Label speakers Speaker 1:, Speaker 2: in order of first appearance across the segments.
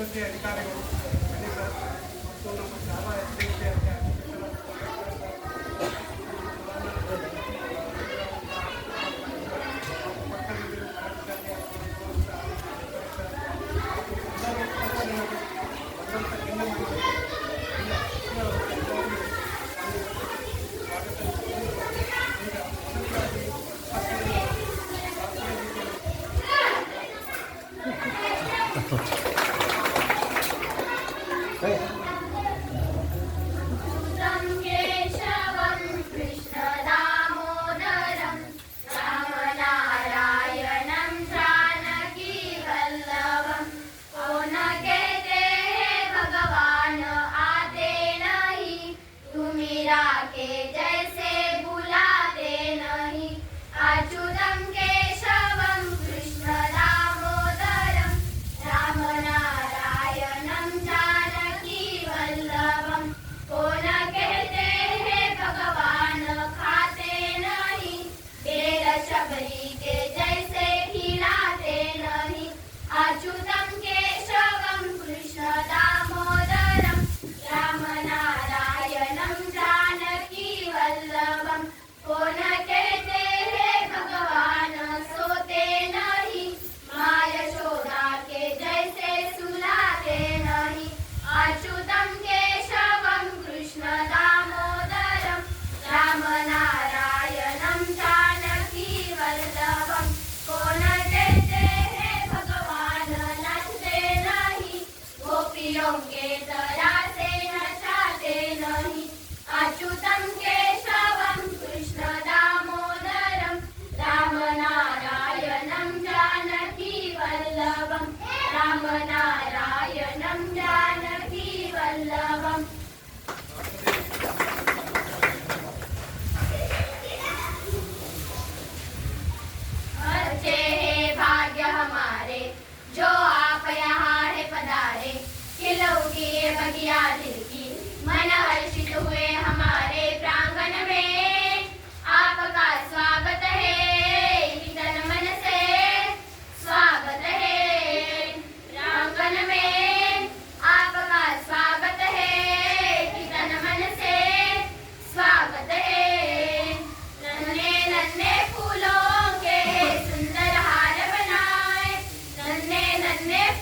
Speaker 1: ಸಿಬ್ಬಂದಿ ಅಧಿಕಾರಿಗಳು ಮತ್ತು ನಮ್ಮ ಶಾಲಾ ವಿದ್ಯಾರ್ಥಿ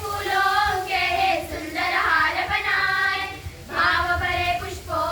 Speaker 2: फूलों के सुंदर हार बनाए, भाव भरे पुष्पों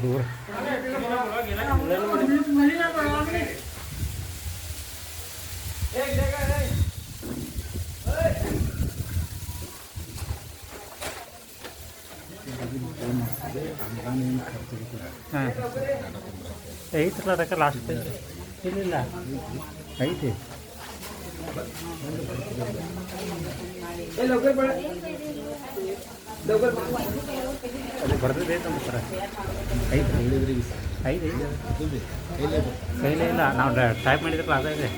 Speaker 2: ದೂರ ಹಾಂ ಐತ್ರಲ್ಲ ಅದಕ್ಕೆ ಲಾಸ್ಟ್ ಇಲ್ಲ ಐತಿ ಅದು ಬರ್ದಿದೆ ನಮ್ಮ ಸರ ಐದು ಐದು ಕೈಲೇ ಇಲ್ಲ ನಾವು ಟೈಪ್ ಮಾಡಿದ್ರಲ್ಲ ಅದೇ ಇದೆ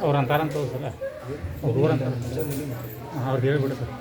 Speaker 2: ಅವ್ರು ಅಂತಾರಂತ ಸರ ಅವ್ರು ಊರಂತ ಅವ್ರಿಗೆ ಹೇಳ್ಬಿಡಿ ಸರ್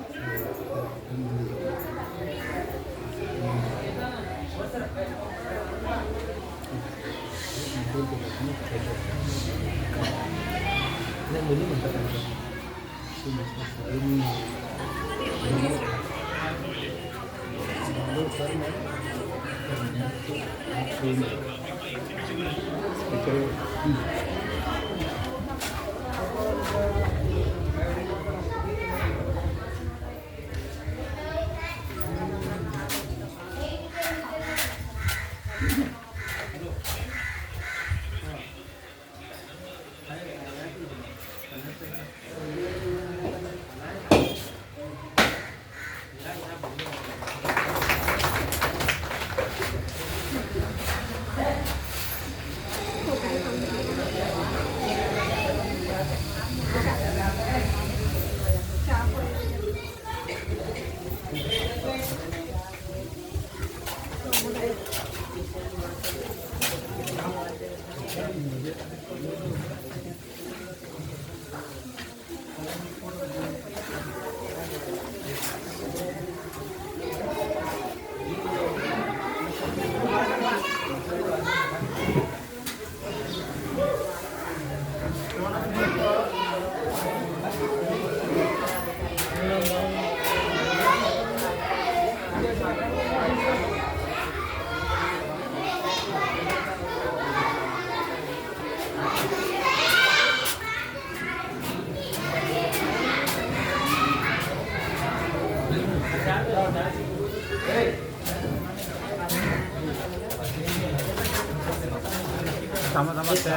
Speaker 2: ಮತ್ತೆ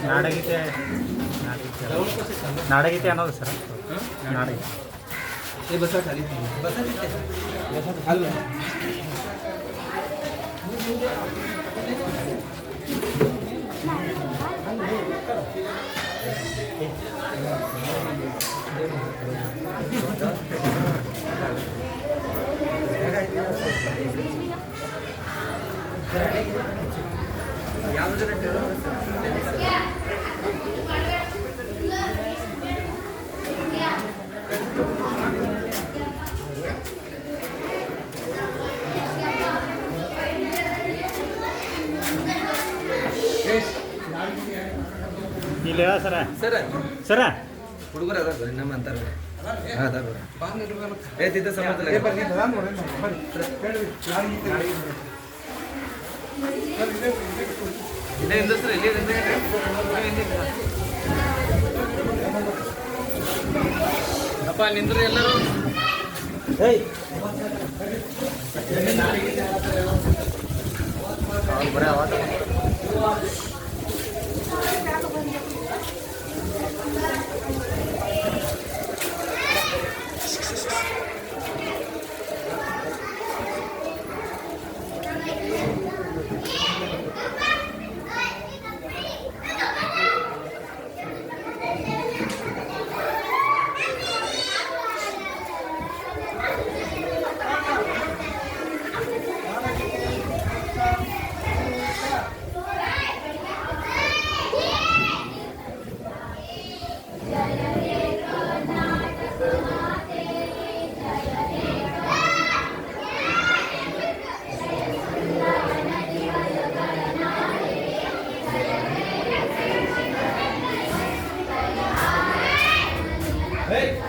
Speaker 2: ನಾಡಗೀತೆ ನಾಡಗೀತೆ ಅನ್ನೋದು ಸರ್ ನಾಡಗೀತೆ
Speaker 3: हे बसा खाली बसा तिथे बसा खाली
Speaker 2: ಇಲ್ಲಿ ಸರ
Speaker 3: सर
Speaker 2: ಸರ
Speaker 3: ಹುಡುಗರು ಅದಾರ ಬರ್ರಿ ನಮ್ಮ ಅಂತಾರ ಅದಾರ ಏ ತಿದ್ದ ಸಮಜಲ್ಲ ಇಲ್ಲೇ ಇಂದಸ್ತ್ರ ಇಲ್ಲೇ ಅಪ್ಪ ನಿಂದ್ರಿ ಎಲ್ಲರೂ ಏಯ್ ಬರೇ ಆವಾಜ
Speaker 4: Hey!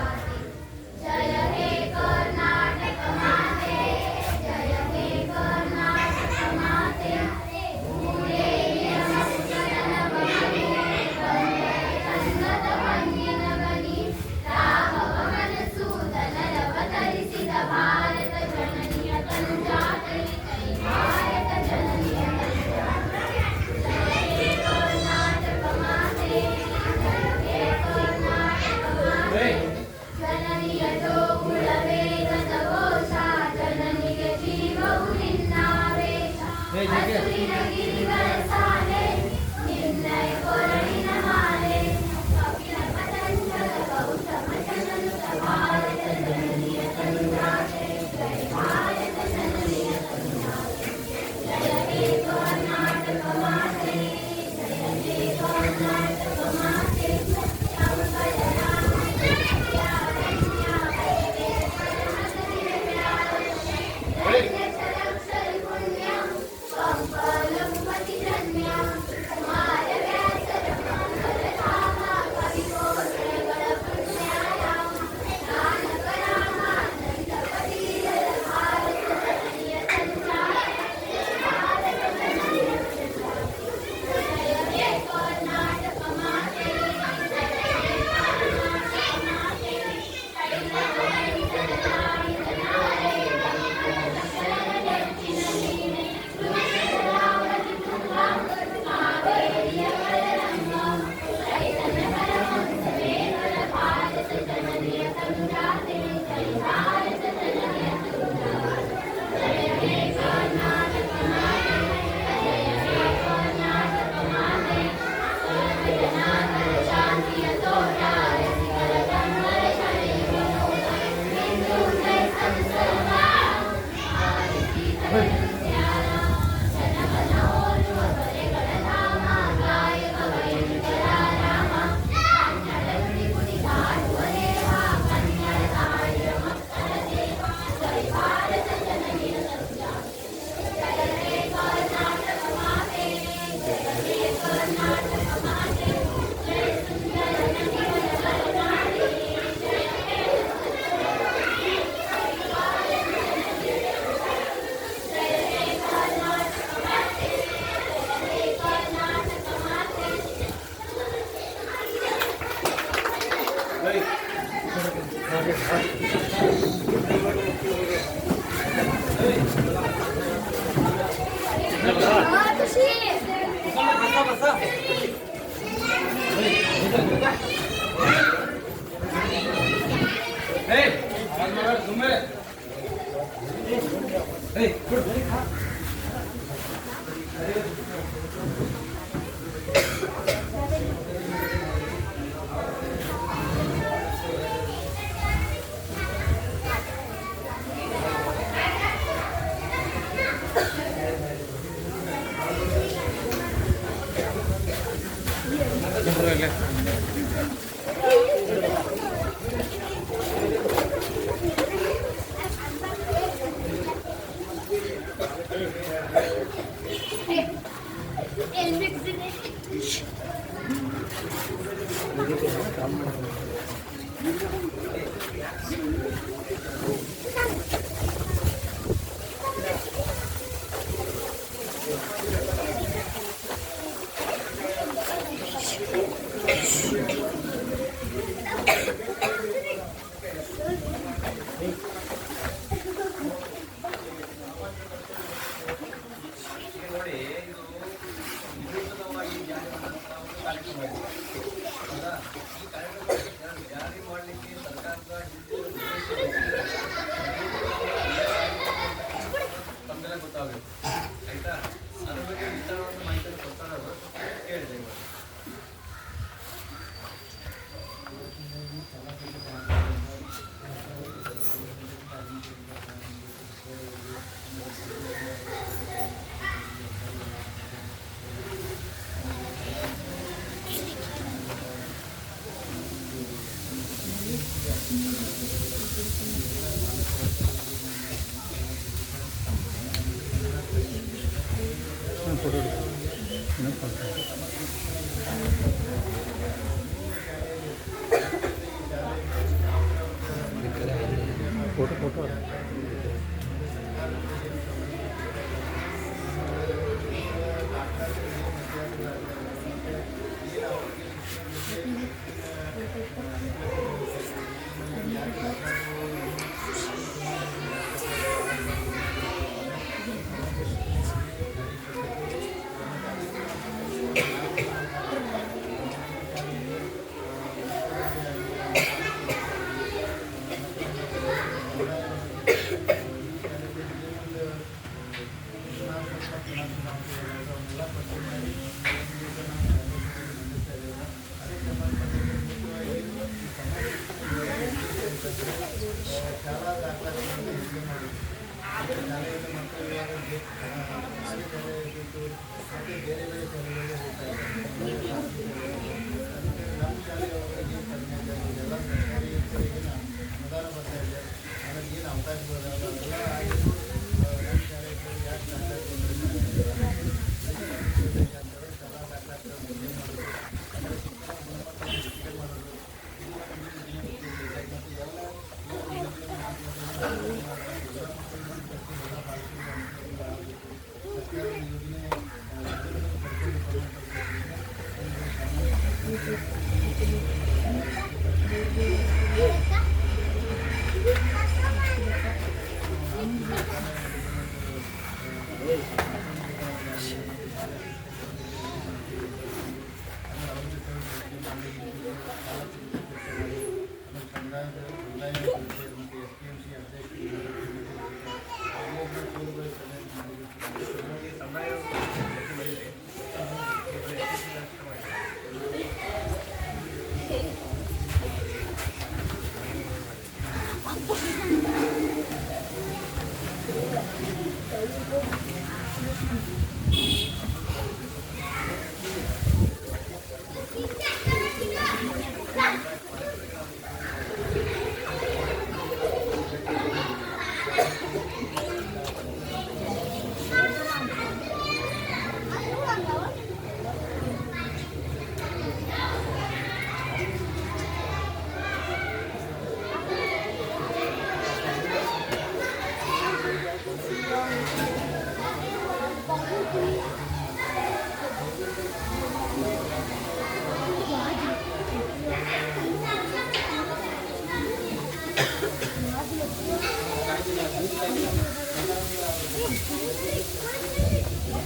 Speaker 2: ಫೋಟೋ ಫೋಟೋ ಫೋಟೋ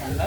Speaker 3: ಅಲ್ಲ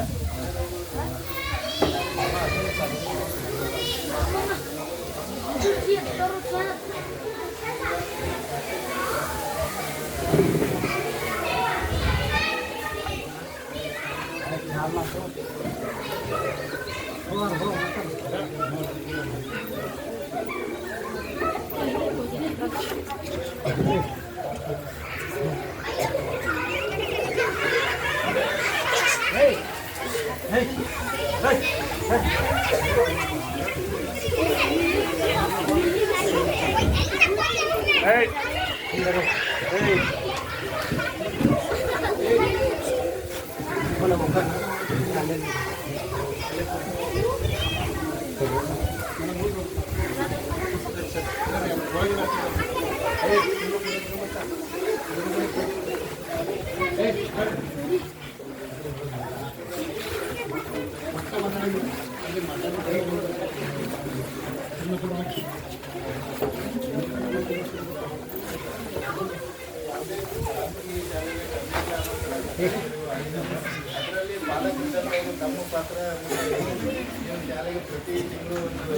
Speaker 1: ಅದರಲ್ಲಿ ಪಾಲಕರು ತಮ್ಮ ಪಾತ್ರ ನೀವು ಶಾಲೆಗೆ ಪ್ರತಿ ತಿಂಗಳು ಒಂದು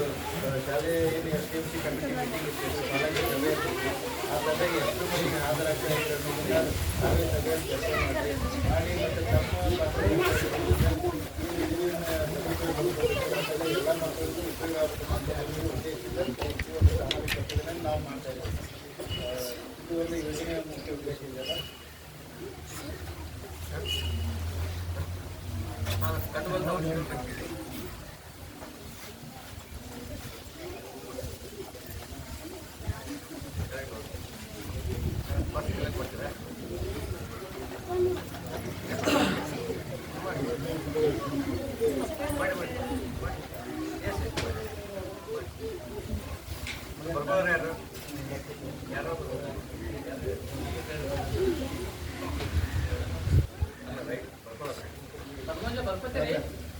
Speaker 1: ಶಾಲೆ ಏನು S T M C committee meeting ಇರ್ತೀವಿ, ಪಾಲಕರ ಸಭೆ ಇರ್ತೀವಿ. ಆ ಸಭೆಗೆ ಎಷ್ಟು ಮಂದಿಗೆ ಹಾಜರಾಗ್ತಾ ಇದ್ದಾರೆ ನಾವೇ ಸಭೆಯಲ್ಲಿ ಚರ್ಚೆ ಮಾಡಿ ಮತ್ತು ತಮ್ಮ ಪಾತ್ರ ಎಲ್ಲ ಮಕ್ಕಳಿಗೂ ಉಪಯೋಗ ಆಗುತ್ತದೆ ಉದ್ದೇಶದಿಂದ ಸಮಾವೇಶವನ್ನು ನಾವು ಮಾಡ್ತಾ ಇದ್ದೀವಿ. ಇದು ಒಂದು ಯೋಜನೆಯ ಮುಖ್ಯ ಉದ್ದೇಶ ಇದೆಯಲ್ಲ.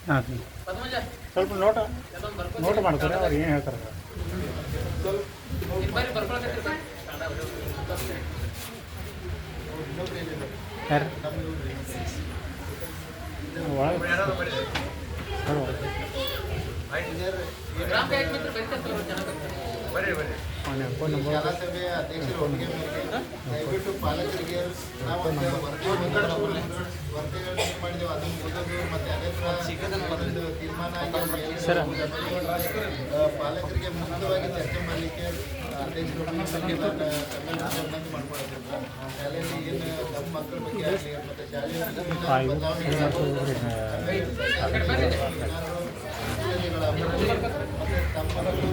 Speaker 2: ಹಾಂ ಸ್ವಲ್ಪ ನೋಟ್ ಮಾಡ್ತಾರೆ ಅವ್ರು ಏನು ಹೇಳ್ತಾರೆ ಯಾರು ಫೋನ್ ನಂಬರ್
Speaker 1: ಶಾಲಾ ಸಭೆಯ ಅಧ್ಯಕ್ಷರ ಒಪ್ಪಿಗೆ ಮೇರೆಗೆ ದಯವಿಟ್ಟು ಪಾಲಕರಿಗೆ ನಾವು ವರದಿಗಳನ್ನು ಮಾಡಿದೆವು, ಅದನ್ನು ಓದೋದು ಮತ್ತು ಅದೇ ಥರ ಒಂದು ತೀರ್ಮಾನ ಪಾಲಕರಿಗೆ ಮುಕ್ತವಾಗಿ ಚರ್ಚೆ ಮಾಡಲಿಕ್ಕೆ ಅಧ್ಯಕ್ಷರು ಮಾಡ್ಕೊಳ್ತಿದ್ರು. ಶಾಲೆಯಲ್ಲಿ ಏನು ತಮ್ಮ ಮಕ್ಕಳ ಬಗ್ಗೆ ಆಗಲಿ ಮತ್ತು ಶಾಲೆಯಲ್ಲಿ ಮತ್ತು ತಮ್ಮ ಮಕ್ಕಳು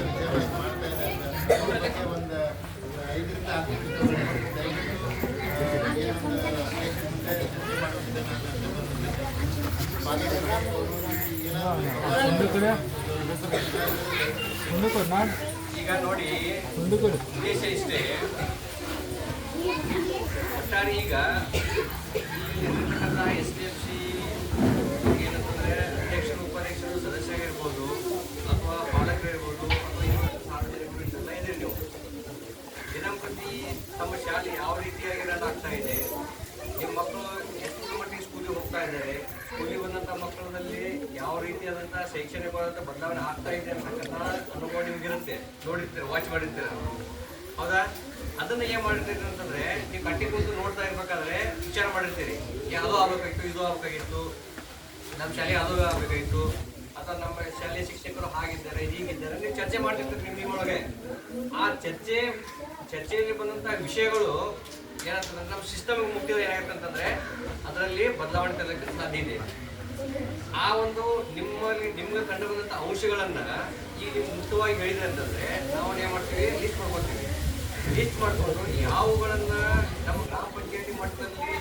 Speaker 1: ವಿದ್ಯಾಭ್ಯಾಸ ಮಾಡ್ತಾ ಇದ್ದಾರೆ ಒಂದು 5ರಿಂದ 10 ನಿಮಿಷ
Speaker 3: ಈಗ ನೋಡಿ ಉದ್ದೇಶ ಇಷ್ಟೇ. ಒಟ್ಟಾರೆ ಈಗ ಇಲ್ಲಿರ್ತಕ್ಕಂಥ ಎಸ್ ಡಿ ಎಫ್ ಸಿ ಏನಂತಂದರೆ ಅಧ್ಯಕ್ಷರು ಉಪಾಧ್ಯಕ್ಷರು ಸದಸ್ಯರಾಗಿರ್ಬೋದು ಅಥವಾ ಪಾಲಕರಿರ್ಬೋದು ಅಥವಾ ಇನ್ನೊಂದು ಸಾರ್ವಜನಿಕರು ಇಷ್ಟೆಲ್ಲ ಇದ್ದೀರಿ ನೀವು. ದಿನಂಪ್ರತಿ ತಮ್ಮ ಶಾಲೆ ಯಾವ ರೀತಿಯಾಗಿ ರನ್ ಆಗ್ತಾ ಇದೆ, ನಿಮ್ಮ ಮಕ್ಕಳು ಎಷ್ಟು ಮಟ್ಟಿಗೆ ಸ್ಕೂಲಿಗೆ ಹೋಗ್ತಾ ಇದ್ದಾರೆ, ಸ್ಕೂಲಿಗೆ ಬಂದಂಥ ಮಕ್ಕಳಲ್ಲಿ ಯಾವ ರೀತಿಯಾದಂಥ ಶೈಕ್ಷಣಿಕವಾದಂಥ ಬದಲಾವಣೆ ಆಗ್ತಾ ಇದೆ ಅಂತಕ್ಕಂಥ ಅನುಭವ ನಿಮಗಿರುತ್ತೆ, ನೋಡಿರ್ತೀರ, ವಾಚ್ ಮಾಡಿರ್ತೀರ, ಹೌದಾ? ಅದನ್ನು ಏನು ಮಾಡಿರ್ತೀರಿ ಅಂತಂದರೆ ನೀವು ಕಟ್ಟಿ ಕೂತು ನೋಡ್ತಾ ಇರ್ಬೇಕಾದ್ರೆ ವಿಚಾರ ಮಾಡಿರ್ತೀರಿ, ಯಾವುದೋ ಆಗಬೇಕಾಗಿತ್ತು, ಇದು ಆಗಬೇಕಾಗಿತ್ತು, ನಮ್ಮ ಶಾಲೆ ಅದು ಆಗಬೇಕಾಗಿತ್ತು, ಅಥವಾ ನಮ್ಮ ಶಾಲೆಯ ಶಿಕ್ಷಕರು ಹಾಗಿದ್ದಾರೆ ಹೀಗಿದ್ದಾರೆ, ನೀವು ಚರ್ಚೆ ಮಾಡ್ತಿರ್ತೀರಿ ನಿಮ್ಮೊಳಗೆ. ಆ ಚರ್ಚೆಯಲ್ಲಿ ಬಂದಂಥ ವಿಷಯಗಳು ಏನಂತಂದ್ರೆ ನಮ್ಮ ಸಿಸ್ಟಮ್ ಮುಖ್ಯ ಏನಾಗುತ್ತೆ ಅಂತಂದರೆ ಅದರಲ್ಲಿ ಬದಲಾವಣೆ ತರಲಿಕ್ಕೆ ಸಾಧ್ಯ ಇದೆ. ಆ ಒಂದು ನಿಮ್ಗೆ ಕಂಡು ಬಂದಂಥ ಅಂಶಗಳನ್ನು ಈಗ ನೀವು ಮುಕ್ತವಾಗಿ ಹೇಳಿದ್ರೆ ಅಂತಂದರೆ ನಾವು ಏನು ಮಾಡ್ತೀವಿ, ಲಿಸ್ಟ್ ಮಾಡ್ಕೊತೀವಿ. ಲಿಸ್ಟ್ ಮಾಡಿಕೊಂಡು ಯಾವುಗಳನ್ನು ನಮ್ಮ ಗ್ರಾಮ ಪಂಚಾಯತಿ ಮಟ್ಟದಲ್ಲಿ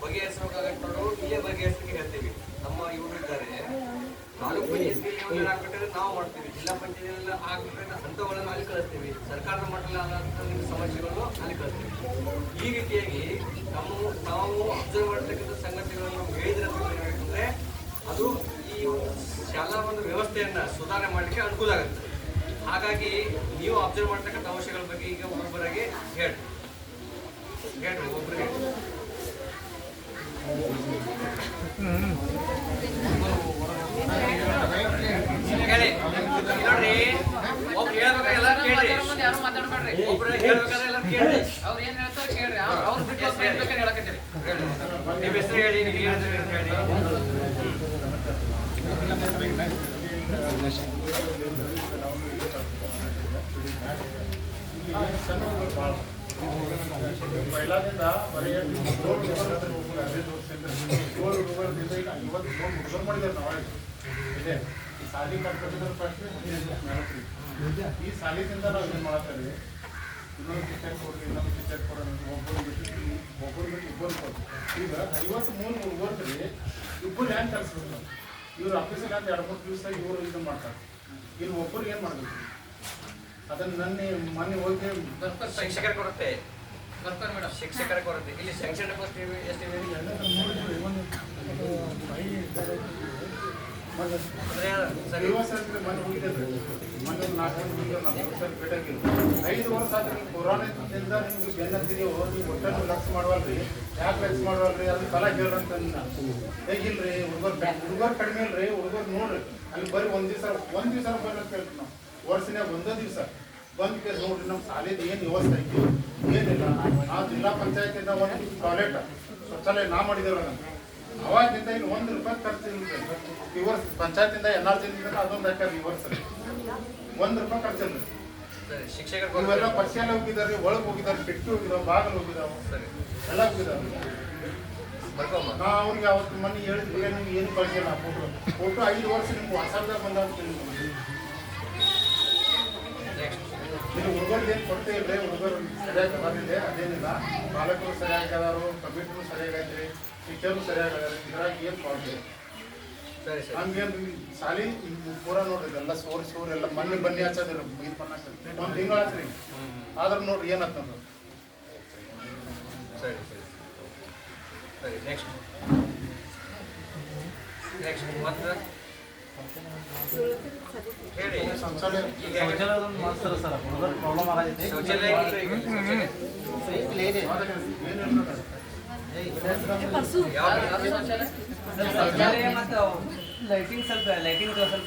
Speaker 3: ಬಗೆಹರಿಸಬೇಕಾಗತ್ತೋ ಇಲ್ಲೇ ಬಗೆಹರಿಸಲಿಕ್ಕೆ ಹೇಳ್ತೀವಿ. ನಮ್ಮ ಇವರು ಇದ್ದಾರೆ, ತಾಲೂಕು ಪಂಚಾಯತಿಯಲ್ಲಿ ಹಾಕ್ಬಿಟ್ರೆ ನಾವು ಮಾಡ್ತೀವಿ, ಜಿಲ್ಲಾ ಪಂಚಾಯತಿಯಲ್ಲಿ ಹಾಕ್ಬಿಟ್ರೆ ಹಂತಗಳನ್ನು ಅಲ್ಲಿ ಕಳಿಸ್ತೀವಿ, ಸರ್ಕಾರದ ಮಟ್ಟದಲ್ಲಿ ಆದಂಥ ನಿಮ್ಮ ಸಮಸ್ಯೆಗಳನ್ನು ಅಲ್ಲಿ ಕಳಿಸ್ತೀವಿ. ಈ ರೀತಿಯಾಗಿ ನಾವು ಅಬ್ಸರ್ವ್ ಮಾಡತಕ್ಕಂಥ ಸಂಗತಿಗಳನ್ನು ನಾವು ಹೇಳಿದ್ರೆ ಏನಾಗುತ್ತೆ, ಅದು ಈ ಶಾಲಾ ಒಂದು ವ್ಯವಸ್ಥೆಯನ್ನು ಸುಧಾರಣೆ ಮಾಡಲಿಕ್ಕೆ ಅನುಕೂಲ ಆಗುತ್ತೆ. ಹಾಗಾಗಿ ನೀವು ಅಬ್ಸರ್ವ್ ಮಾಡ್ತಕ್ಕಂಥ ಅಂಶಗಳ ಬಗ್ಗೆ ಈಗ ಒಬ್ಬೊಬ್ಬರಿಗೆ ಹೇಳ್ರಿ ಒಬ್ಬರಿಗೆ ಹೇಳಿ. ನೋಡ್ರಿ ಒಬ್ರು ಹೇಳ್ಬೇಕಾಗ ಎಲ್ಲ ಕೇಳಿ ಒಬ್ರು ಹೇಳ್ಬೇಕಾದ್ರೆ ಎಲ್ಲ ಕೇಳಿ.
Speaker 4: ಅವ್ರು ಏನ್ ಹೇಳ್ತಾರೆ ಕೇಳ್ರಿ, ಅವ್ರು ಬಿಟ್ಟು ಅವ್ರು ಹೇಳ್ಬೇಕಾದ್ರೆ ಹೇಳಕತ್ತೀರಿ.
Speaker 3: ನಿಮ್ಮ ಹೆಸರು ಹೇಳಿ, ನೀವು ಹೇಳಿದ್ರೆ ಅಂತ ಹೇಳಿ.
Speaker 1: पहिलाದಿಂದ ಬರೀ ಇವತ್ತು ಮಾಡಿದ್ದಾರೆ ನಾವು ಇದೆ ಈ ಸಾಲಿ ಕಟ್ಕೊಟ್ಟಿದ್ರೆ ಫಸ್ಟ್ ಈ ಸಾಲಿದಿಂದ ನಾವು ಏನು ಮಾಡ್ತೀವಿ, ಇನ್ನೊಂದು ಟಿಕೆಟ್ ಕೊಡ್ರಿ, ಇನ್ನೊಂದು ಟಿಕೆಟ್ ಕೊಡೋಣ, ಒಬ್ಬರು ಇಬ್ಬರು ಕೊಡ್ರಿ. ಈಗ 53 ಓದ್ರಿ, ಇಬ್ಬರು ಹ್ಯಾಂಗೆ ಕಲಿಸ್ಬೇಕು? ಇವ್ರು ಆಫೀಸಿಗೆ ಅಂತ 2-3 ದಿವಸ ಇವರು ಇದನ್ನು ಮಾಡ್ತಾರೆ. ಇಲ್ಲಿ ಒಬ್ಬರು ಏನು ಮಾಡಬೇಕು? ಅದನ್ನು ಮೊನ್ನೆ ಹೋಗಿ
Speaker 3: ಶಿಕ್ಷಕರ ಕೊರತೆ, ಶಿಕ್ಷಕರ ಕೊರತೆ. ಇಲ್ಲಿ ಶೈಕ್ಷಣಿಕ ಪೋಸ್ಟ್ ಎಷ್ಟಿವೆ?
Speaker 1: ಸರಿ ಮನೆ ಹೋಗಿದ್ದೇವೆ. ಮೊನ್ನೆ 4 ಭೇಟಿಯಾಗಿಲ್ಲ. 5 ವರ್ಷ ಆದ್ರೆ ಕೊರೋನಾದಿಂದ ನಿಮ್ಗೆ ಬೆನ್ನತ್ತಿದೆಯೋ ನೀವು ಒಟ್ಟನ್ನು ಲಕ್ಷ್ಯ ಮಾಡುವಲ್ರಿ. ಯಾಕೆ ಲಕ್ಷ್ಯ ಮಾಡುವಲ್ರಿ? ಅದು ಫಲ ಕೇಳ್ರಂತ ಹೇಗಿಲ್ರಿ? ಹುಡುಗರು ಕಡಿಮೆ ಇಲ್ರಿ, ಹುಡುಗರು ನೋಡ್ರಿ. ಅಲ್ಲಿ ಬರೀ ಒಂದು ದಿವಸ ಬರ್ಲಂತ ಹೇಳ್ತೀವಿ ನಾವು. ವರ್ಷನ್ಯಾಗ ಒಂದೇ ದಿವಸ ಬಂದು ಕೇಸ್ ನೋಡ್ರಿ ನಮ್ಮ ಶಾಲೆದು ಏನು ವ್ಯವಸ್ಥೆ ಐತಿ ಏನಿಲ್ಲ. ನಾವು ಜಿಲ್ಲಾ ಪಂಚಾಯತಿಂದ ಒಂದು ಟಾಯ್ಲೆಟ್ ಶೌಚಾಲಯ ನಾ ಮಾಡಿದೇವಲ್ಲ, ಅವಾಗಿಂದ ಇಲ್ಲಿ 1 ರೂಪಾಯಿ ಖರ್ಚು ಇರುತ್ತೆ. ಈ ವರ್ಷ ಪಂಚಾಯತಿಂದ NRಜಿಂದ ಅದೊಂದು ಹಾಕ್ಯಾರ. ಈ ವರ್ಷ 1 ರೂಪಾಯಿ ಖರ್ಚಿಲ್ಲ.
Speaker 3: ಶಿಕ್ಷಕರು
Speaker 1: ಇವೆಲ್ಲ ಪರ್ಶಿಯಲ್ ಹೋಗಿದ್ದಾರೆ, ಒಳಗೆ ಹೋಗಿದ್ದಾರೆ, ಕಿಟಕಿ ಹೋಗಿದ್ದಾವೆ, ಬಾಗಿಲು ಹೋಗಿದ್ದಾವೆ, ಎಲ್ಲ ಹೋಗಿದ್ದಾವೆ. ನಾ ಅವ್ರಿಗೆ ಅವತ್ತು ಮನೆ ಹೇಳಿದ್ರೆ ನೀವು ಏನು ಕಳಿಸಿಲ್ಲ. ಫೋಟೋ 5 ವರ್ಷ ನಿಮ್ಗೆ ವಾಟ್ಸಪ್ದಾಗ ಬಂದಾಗ ಇಲ್ಲಿ ಹುಡುಗರಿಗೆ ಏನು ಕೊಡ್ತೇ ಇಲ್ಲರಿ. ಹುಡುಗರು ಸರಿಯಾಗಿ ಬಂದಿದೆ, ಅದೇನಿಲ್ಲ. ಪಾಲಕರು ಸರಿಯಾಗಿದಾರು, ಕಮಿಟಿರು ಸರಿಯಾಗೈತ್ರಿ, ಟೀಚರು ಸರಿಯಾಗಿದ್ದಾರೆ. ಇದ್ರಾಗ ಏನು ಪ್ರಾಬ್ಲಮ್? ಹಂಗೇನು ಶಾಲಿ ಪೂರ ನೋಡ್ರಿ, ಎಲ್ಲ ಸೋರಿ ಎಲ್ಲ ಮೊನ್ನೆ ಬನ್ನಿ ಹಚ್ಚೋದಿಲ್ಲ. ಇದು ಬನ್ನಕ್ಕೆ 1 ತಿಂಗಳು ಆತ್ರಿ. ಆದ್ರೆ ನೋಡ್ರಿ ಏನತ್ತ ನೋಡ್ರಿ.
Speaker 3: ಸರಿ ನೆಕ್ಸ್ಟ್ ಮತ್ತೆ ಹೇಳಿ.
Speaker 1: ಶೌಚಾಲಯ
Speaker 2: ಮಾಡ್ತಾರೆ ಸರ್, ಪ್ರಾಬ್ಲಮ್ ಆಗೈತೆ.
Speaker 3: ಶೌಚಾಲಯ
Speaker 4: ಮತ್ತು ಲೈಟಿಂಗ್ ಸ್ವಲ್ಪ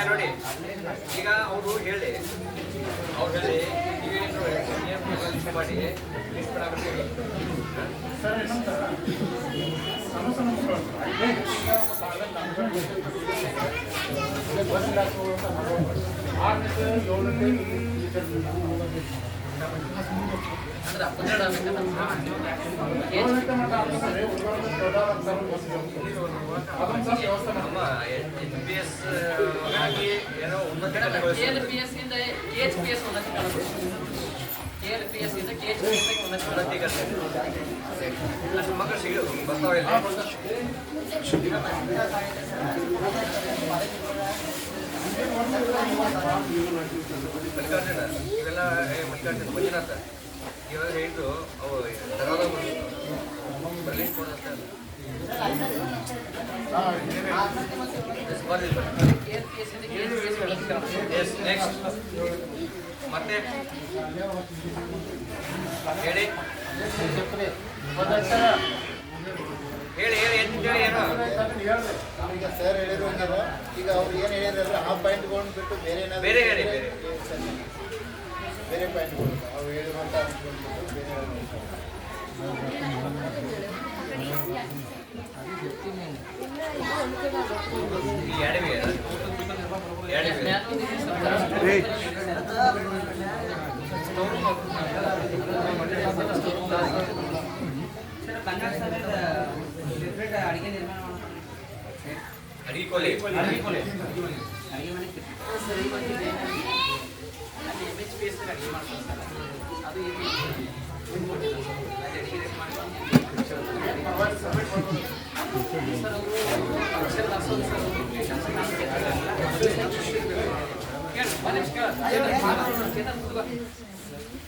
Speaker 3: ನೋಡಿ. ಈಗ ಅವರು ಹೇಳಿ ನೀವೇನು ಮಾಡಿ
Speaker 1: ಸರ್ ಸಣ್ಣ ಸಣ್ಣ ಮಕ್ಕಳು ಬಸ್ ಇಲಾಖೆ 6ನೇ 7ನೇ
Speaker 3: NPS ಆಗಿ ಏನೋ ಉನ್ನತ ಅಷ್ಟು ಮಕ್ಕಳು ಸಿಗೋದು ಬರ್ತಾವೆ. ಮಲ್ಲಿಕಾರ್ಜುನ ಇವೆಲ್ಲ ಮಲ್ಲಿಕಾರ್ಜುನ ಮಂಜುನಾಥ ಇವಾಗ ಹೇಳಿದ್ದು ಅವು ಧರ್ಮದ ಬರ್ಲಿಕ್ಕೆ ಕೊಡಂತ ನೆಕ್ಸ್ಟ್ ಮತ್ತೆ ಹೇಳಿ ಏನು
Speaker 1: ಈಗ ಸರ್ ಹೇಳಿದ್ರು. ಈಗ ಅವ್ರು ಏನು ಹೇಳಿದ್ರಲ್ಲ ಆ ಪಾಯಿಂಟ್ಗಳನ್ನು ಬಿಟ್ಟು ಬೇರೆ
Speaker 3: ಬೇರೆ ಹೇಳಿ
Speaker 1: ಬೇರೆ ಪಾಯಿಂಟ್ಗಳು ಅವ್ರು ಹೇಳಿರುವಂಥ ಅಂಶಗಳು ಬೇರೆ
Speaker 4: ಕನ್ನಡ ಸಭೆದ ಅಡಿಗೆ ನಿರ್ಮಾಣ
Speaker 3: ಅಡಿಗೆ ಕೊಲೆ
Speaker 4: ಅಡಿಗೆ ಮನೆ MHPS ಅಡಿಗೆ ಮಾಡ್ತಾರೆ ಸರ್. ಅದು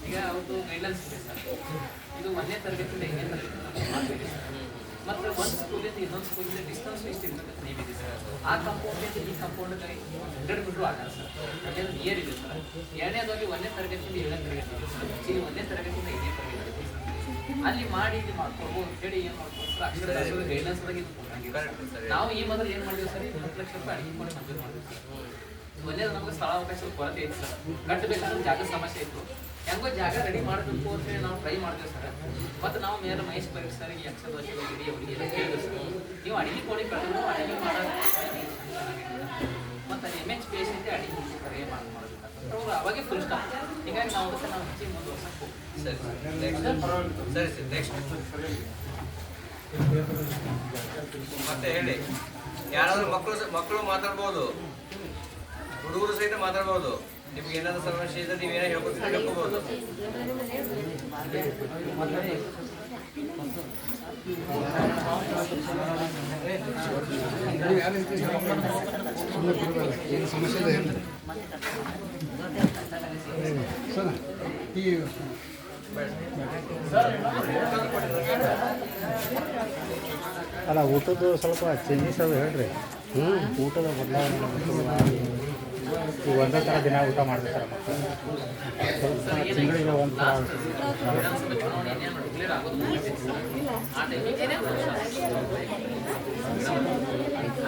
Speaker 4: ಈಗ ಅವ್ರದ್ದು ಗೈಡ್ಲೈನ್ಸ್ ಇದೆ ಸರ್. ಇದು 1ನೇ ತರಗತಿಯಿಂದ 8ನೇ ತರಗತಿ ಮತ್ತು ಒಂದು ಸ್ಕೂಲಿಂದ ಇನ್ನೊಂದು ಸ್ಕೂಲಿಂದ ಡಿಸ್ಟೆನ್ಸ್ ಎಷ್ಟು ಇರ್ತಕ್ಕಂಥ ನೇಮ್ ಇದೆ ಸರ್. ಆ ಕಂಪೌಂಡಿಂದ ಈ ಕಂಪೌಂಡ್ಗೆ 100 ಮೀಟ್ರ್ ಆಗಲ್ಲ ಸರ್. ಅದೇನು ನಿಯರ್ ಇದೆ ಸರ್. ಎರಡನೇದಾಗಿ 1ನೇ ತರಗತಿಯಿಂದ 7ನೇ ತರಗತಿ ಇದೆ ಸರ್. ಇಲ್ಲಿ 1ನೇ ತರಗತಿಯಿಂದ 5ನೇ ತರಗತಿ ಇದೆ ಸರ್. ಅಲ್ಲಿ ಮಾಡಿ ಇಲ್ಲಿ ಮಾಡ್ಕೊಡ್ಬೋದು ಹೇಳಿ ಏನು ಮಾಡ್ಬೋದು ಸರ್. ಅಕ್ಷರ ಗೈಡ್ಲೈನ್ಸ್ದಾಗ ಇದು ನಾವು ಈ ಮೊದಲು ಏನು ಮಾಡಿದ್ವಿ ಸರ್, 10 ಲಕ್ಷ ರೂಪಾಯಿ ಅಡಿಗೆ ಮಾಡಿ ಮಂಜೂರು ಮಾಡಿದ್ವಿ ಸರ್. ಒಂದೇ ನಮಗೆ ಸ್ಥಳಾವಕಾಶದ ಕೊರತೆ ಇತ್ತು ಸರ್. ಕಟ್ಟಬೇಕಾದ್ರೆ ಜಾಗದ ಸಮಸ್ಯೆ ಇತ್ತು. ಹೆಂಗೋ ಜಾಗ ರೆಡಿ ಮಾಡಬೇಕು ಅಂತೇಳಿ ನಾವು ಟ್ರೈ ಮಾಡಿದ್ವಿ ಸರ್. ಮತ್ತು ನಾವು ಮೇಲೆ ಮಹೇಶ್ ಪರೀಕ್ಷೆ ಸರ್ಗೆ ಅಕ್ಷರದೋಷ ಗಿಡಿ ಅವರಿಗೆ ಎಲ್ಲ ಕೇಳಿದ್ವಿ ಸರ್. ನೀವು ಅಡಿಗೆ ಕೊಡಿ ಕಟ್ಟಲು ಅಡಿಗೆ ಮಾಡೋದು ಮತ್ತು MHPS ಅಂತ ಅಡಿಗೆ ಕರೆ ಮಾಡಬೇಕಾಗ್ತದೆ ಅವರು ಅವಾಗೆ ಫುಲ್ ಸ್ಟಾಪ್. ಹೀಗಾಗಿ ನಾವು ಅದಕ್ಕೆ ನಾವು ಹೆಚ್ಚಿಗೆ ಮುಂದುವರ್ಸಕ್ಕೆ ಹೋಗ್ತೀವಿ.
Speaker 3: ಸರಿ ಸರಿ ನೆಕ್ಸ್ಟ್ ಮತ್ತೆ ಹೇಳಿ. ಯಾರಾದ್ರೂ ಮಕ್ಕಳು ಮಾತಾಡ್ಬೋದು, ಹುಡುಗರು ಸಹಿತ ಮಾತಾಡ್ಬೋದು. ನಿಮ್ಗೆ ಏನಾದ್ರು ಸಮಸ್ಯೆ ಇದ್ರೆ ನೀವೇನೋ ಹೇಳ್ಕೊಬೋದು.
Speaker 1: ಏನು ಸಮಸ್ಯೆ ಇದೆ
Speaker 2: ಅಲ್ಲ ಊಟದ್ದು ಸ್ವಲ್ಪ ಚೇಂಜಸ್ ಅದು ಹೇಳ್ರಿ. ಊಟದ ಬದಲಾವಣೆ ಈಗ ಒಂದೇ ಥರ ದಿನ ಊಟ ಮಾಡ್ತಾರೆ ಮಕ್ಕಳು. ಸ್ವಲ್ಪ ತಿಂಗಳಿಗೆ ಒಂದು ಥರ
Speaker 4: ವಿಧಾನಸಭೆ ಚುನಾವಣೆ ಏನೇನು ಡಿಕ್ಲೇರ್ ಆಗೋದು ಆ ಟೈಮಿಗೆ ಏನೇನು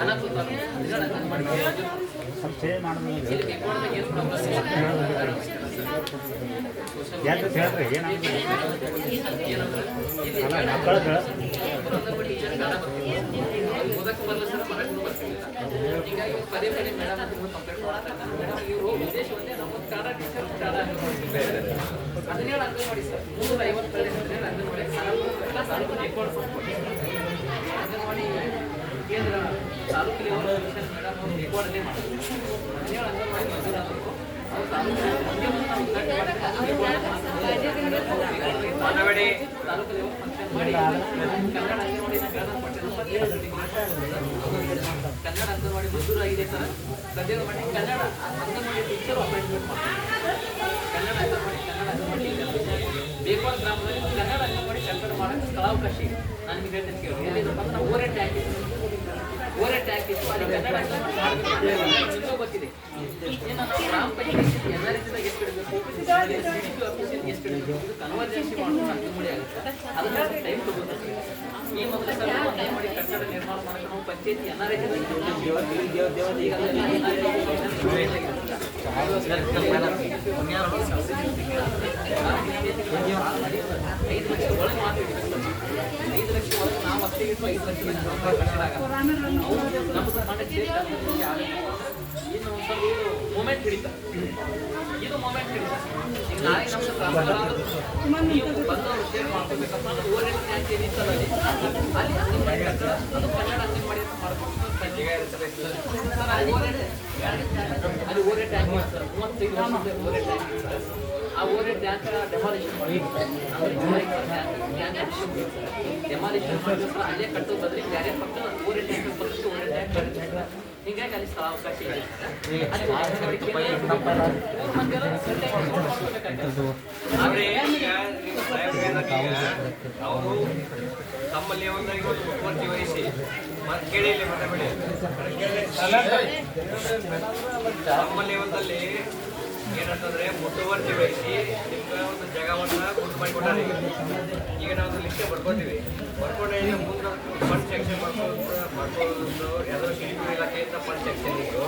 Speaker 4: ಅನಾಹುತ
Speaker 2: ಸ್ವಲ್ಪ ಚೇಂಜ್ ಮಾಡಿದ್ರೆ
Speaker 4: ಇಲ್ಲಿ ಬೆಂಗಳೂರಿಗೆ ಏನು ಪ್ರಾಬ್ಲಮ್
Speaker 2: ಯಾಕೆ ಹೇಳ್ರಿ ಏನಾಗಿದೆ
Speaker 4: ಇಲ್ಲ
Speaker 2: ಅಲ್ಲ ಮಕ್ಕಳು
Speaker 4: ಓದಕ್ಕೆ ಬರಲ್ಲ ಸರ್, ಮನೆಗೂ ಬರ್ತಿಲ್ಲ. ಹೀಗಾಗಿ ಪದೇ ಪದೇ ಮೇಡಮ್ ಅಂತ ಕಂಪ್ಲೇಂಟ್ ಮಾಡ್ತಾರೆ. ಮೇಡಮ್ ಇವರು ಉದ್ದೇಶ ಒಂದೇ, ನಮ್ಮ ಕನ್ನಡ ಟೀಚರ್ ಕನ್ನಡ 17 ಅಂಗನವಾಡಿ ಸರ್ 350 ಕಡೆ ಅಂಗನವಾಡಿ ತಾಲೂಕು ರೆಕಾರ್ಡ್ ಅಂಗನವಾಡಿ ಕೇಂದ್ರ ತಾಲೂಕು ಲೆವೆಲ್ ಮೇಡಮ್ ಅವರು ರೆಕಾರ್ಡಲ್ಲೇ ಮಾಡ್ತಾರೆ. 17 ಅಂಗನವಾಡಿ ಮಂಜೂರಾದರು ಅವರು ತಾಲೂಕು ತಾಲೂಕು ಲೆವೆಲ್ ಫಂಕ್ಷನ್ ಮಾಡಿ ಕನ್ನಡ ಅಂಗನವಾಡಿ ಕನ್ನಡ ಅಂಗನವಾಡಿ ಮಂಜೂರಾಗಿದೆ ಸರ್. ಸದ್ಯದ ಮಟ್ಟಿಗೆ ಕನ್ನಡ ಅಂಗನವಾಡಿ ಟೀಚರ್ ಅಪಾಯಿಂಟ್ಮೆಂಟ್ ಮಾಡ್ತಾರೆ. ಕನ್ನಡ ಅಂಗನವಾಡಿ ಬೇಕೋರ್ ಗ್ರಾಮದಲ್ಲಿ ಕನ್ನಡ ಅಂಗನವಾಡಿ ಕಟ್ಟಡ ಮಾಡೋಕ್ಕೆ ಸ್ಥಳಾವಕಾಶ ಇದೆ. ನಾನು ನಿಮಗೆ ಹೇಳ್ತೇನೆ ಕೇಳಿ. ಎಲ್ಲಿದ್ರು ಮತ್ತು ನಾವು ಓರೆ ಟ್ಯಾಂಕ್ ಇತ್ತು ಅಲ್ಲಿ ಕನ್ನಡ ಅಂಗನವಾಡಿ ಗೊತ್ತಿದೆ. ಇನ್ನು ನಾವು ಗ್ರಾಮ ಪಂಚಾಯತ್ NRSದಾಗ ಎಷ್ಟು ಇಡಬೇಕು, CDP ಆಫೀಸಲ್ಲಿ ಎಷ್ಟು ಇಡಬೇಕು, ಇದು ಕನ್ವರ್ಜೆನ್ಸಿ ಮಾಡೋದು ಅಂಗನವಾಡಿ ಆಗುತ್ತೆ. ಅದನ್ನ ಟೈಮ್ ತಗೋತಾರೆ. ಈ ಮೊದಲ ಸಲ ಅಂಗನವಾಡಿ ಕಟ್ಟಡ ನಿರ್ಮಾಣ ಮಾಡೋಕೆ ನಾವು ಪಂಚಾಯತ್ NRSದಾಗ $5 ಲಕ್ಷ ಒಳಗೆ ಮಾತ್ರ ಇಡಬೇಕು. 5 ಲಕ್ಷ ಒಳಗೆ ನಾವು ಅಷ್ಟೇ ಇಟ್ಟು 5 ಲಕ್ಷ ಕಟ್ಟಡ ಆಗಲ್ಲ. ನಮ್ಮದು ಮಾಡಕ್ಕೆ ಇನ್ನು ಸ್ವಲ್ಪ ಇದು ಮೂಮೆಂಟ್ ಹಿಡಿತಾರೆ. ಇದು ಮೂಮೆಂಟ್ ಹಿಡಿತಾರೆ. ಈಗ ನಾಳೆ ನಮ್ದು ಟ್ರಾನ್ಸ್ಫರ್ ನೀವು ಬಂದವರು ಶೇರ್ ಮಾಡ್ಕೋಬೇಕಪ್ಪ ಅಂದ್ರೆ ಓರೆಂಟ್ ಟ್ಯಾಂಕ್ ಏನಿತ್ತಲ್ಲ ಅಲ್ಲಿ ಅಂಗನವಾಡಿ ಕಟ್ಟಡ ಅದು ಕನ್ನಡ ಅಂಗನವಾಡಿ ಅಂತ ಮಾಡ್ಕೊಂಡು ಅಲ್ಲಿ ಓರೆ ಟ್ಯಾಂಕ್ ಸರ್ 35 ವರ್ಷದ ಓರೆ ಟ್ಯಾಂಕ್ ಸರ್. ಆ ಓರೆ ಟ್ಯಾಂಕ್ ಡೆಮಾಲಿಷನ್ ಮಾಡಿ ಡೆಮಾಲಿಷನ್ ಮಾಡಿದ್ರೆ ಸರ್ ಅಲ್ಲೇ ಕಟ್ಟೋ ಬದಲಿ ಬೇರೆ ಪಕ್ಕ ಓರೆ ಟ್ಯಾಂಕ್ ಬದಲಿಟ್ಟು ಓರೆ ಟ್ಯಾಂಕ್ ಹೀಗಾಗಿ ಅಲ್ಲಿ ಸ್ಥಳಾವಕಾಶ ಇದೆ.
Speaker 3: ಆದ್ರೆ ಅವರು ತಮ್ಮಲ್ಲಿ ಒಂದು ಮುಖ್ಯಮಂತ್ರಿ ವಹಿಸಿ ಕೇಳಿ ಮಾತಾಡಿ. ತಮ್ಮಲ್ಲಿ ಒಂದಲ್ಲಿ ಏನಂತಂದ್ರೆ ಮುತುವರ್ಜಿ ವಹಿಸಿ ನಿಮ್ಗೆ ಒಂದು ಜಾಗವನ್ನ ಗುರುತು ಮಾಡಿಕೊಟ್ಟಾರೆ. ಈಗ ನಾವು ಲಿಸ್ಟ್ ಬರ್ಕೊತೀವಿ. ಬರ್ಕೊಂಡ್ರೆ ಮುಂದೆ ಫಂಡ್ ಸೆಕ್ಷನ್ ಮಾಡ್ಕೊಂಡು ಯಾವ್ದಾದ್ರು ಶಿಲ್ಪಿ ಇಲಾಖೆಯಿಂದ ಫಂಡ್ ಸೆಕ್ಷನ್ ಇತ್ತು.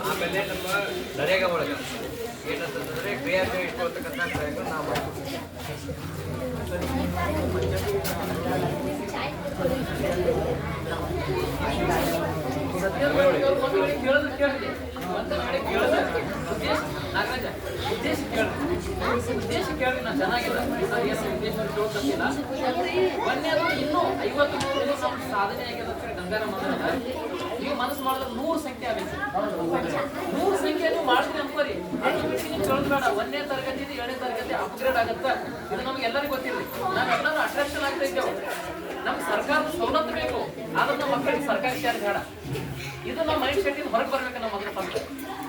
Speaker 3: ಆಮೇಲೆ ನಮ್ಮ ನರೇಗಾ ಒಳಗೆ ಏನಂತಂದ್ರೆ ಕ್ರಿಯಾತ್ಮಕ ಇಟ್ಕೊಳ್ತಕ್ಕಂಥ ಕಾರ್ಯಕ್ರಮ ನಾವು ಮಾಡ್ತೀವಿ.
Speaker 4: ಉದ್ದೇಶ ಕೇಳಿ ನಾನು ಚೆನ್ನಾಗಿಲ್ಲ ಒಂದೇದು ಇನ್ನೂ 53 ಸಾಧನೆ ಆಗಿದೆ ಗಂಗಾರ ನೀವು ಮನಸ್ಸು ಮಾಡಿದ್ರೆ 100 ಸಂಖ್ಯೆ ಆಗಬೇಕು. 100 ಸಂಖ್ಯೆ ನೀವು ಮಾಡ್ತೀನಿ ಅನ್ಕೋರಿ. ಕೇಳಬೇಡ. 1ನೇ ತರಗತಿ 7ನೇ ತರಗತಿ ಅಪ್ಗ್ರೇಡ್ ಆಗುತ್ತೆ. ಇದು ನಮ್ಗೆ ಎಲ್ಲರಿಗೂ ಗೊತ್ತಿರಲಿ. ನಾವೆಲ್ಲರೂ ಅಟ್ರಾಕ್ಷನ್ ಆಗ್ತಾ ಇದ್ದೇವೆ. ನಮ್ಗೆ ಸರ್ಕಾರದ ಸವಲತ್ತು ಬೇಕು, ಆದ್ರೆ ನಮ್ಮ ಮಕ್ಕಳಿಗೆ ಸರ್ಕಾರಿ ಶಾಲೆ ಬೇಡ. ಇದು ನಮ್ಮ ಮೈಂಡ್ ಸೆಟ್ಟಿಂದ ಹೊರಗೆ ಬರ್ಬೇಕು. ನಮ್ಮ ಮಕ್ಕಳ ಫಸ್ಟ್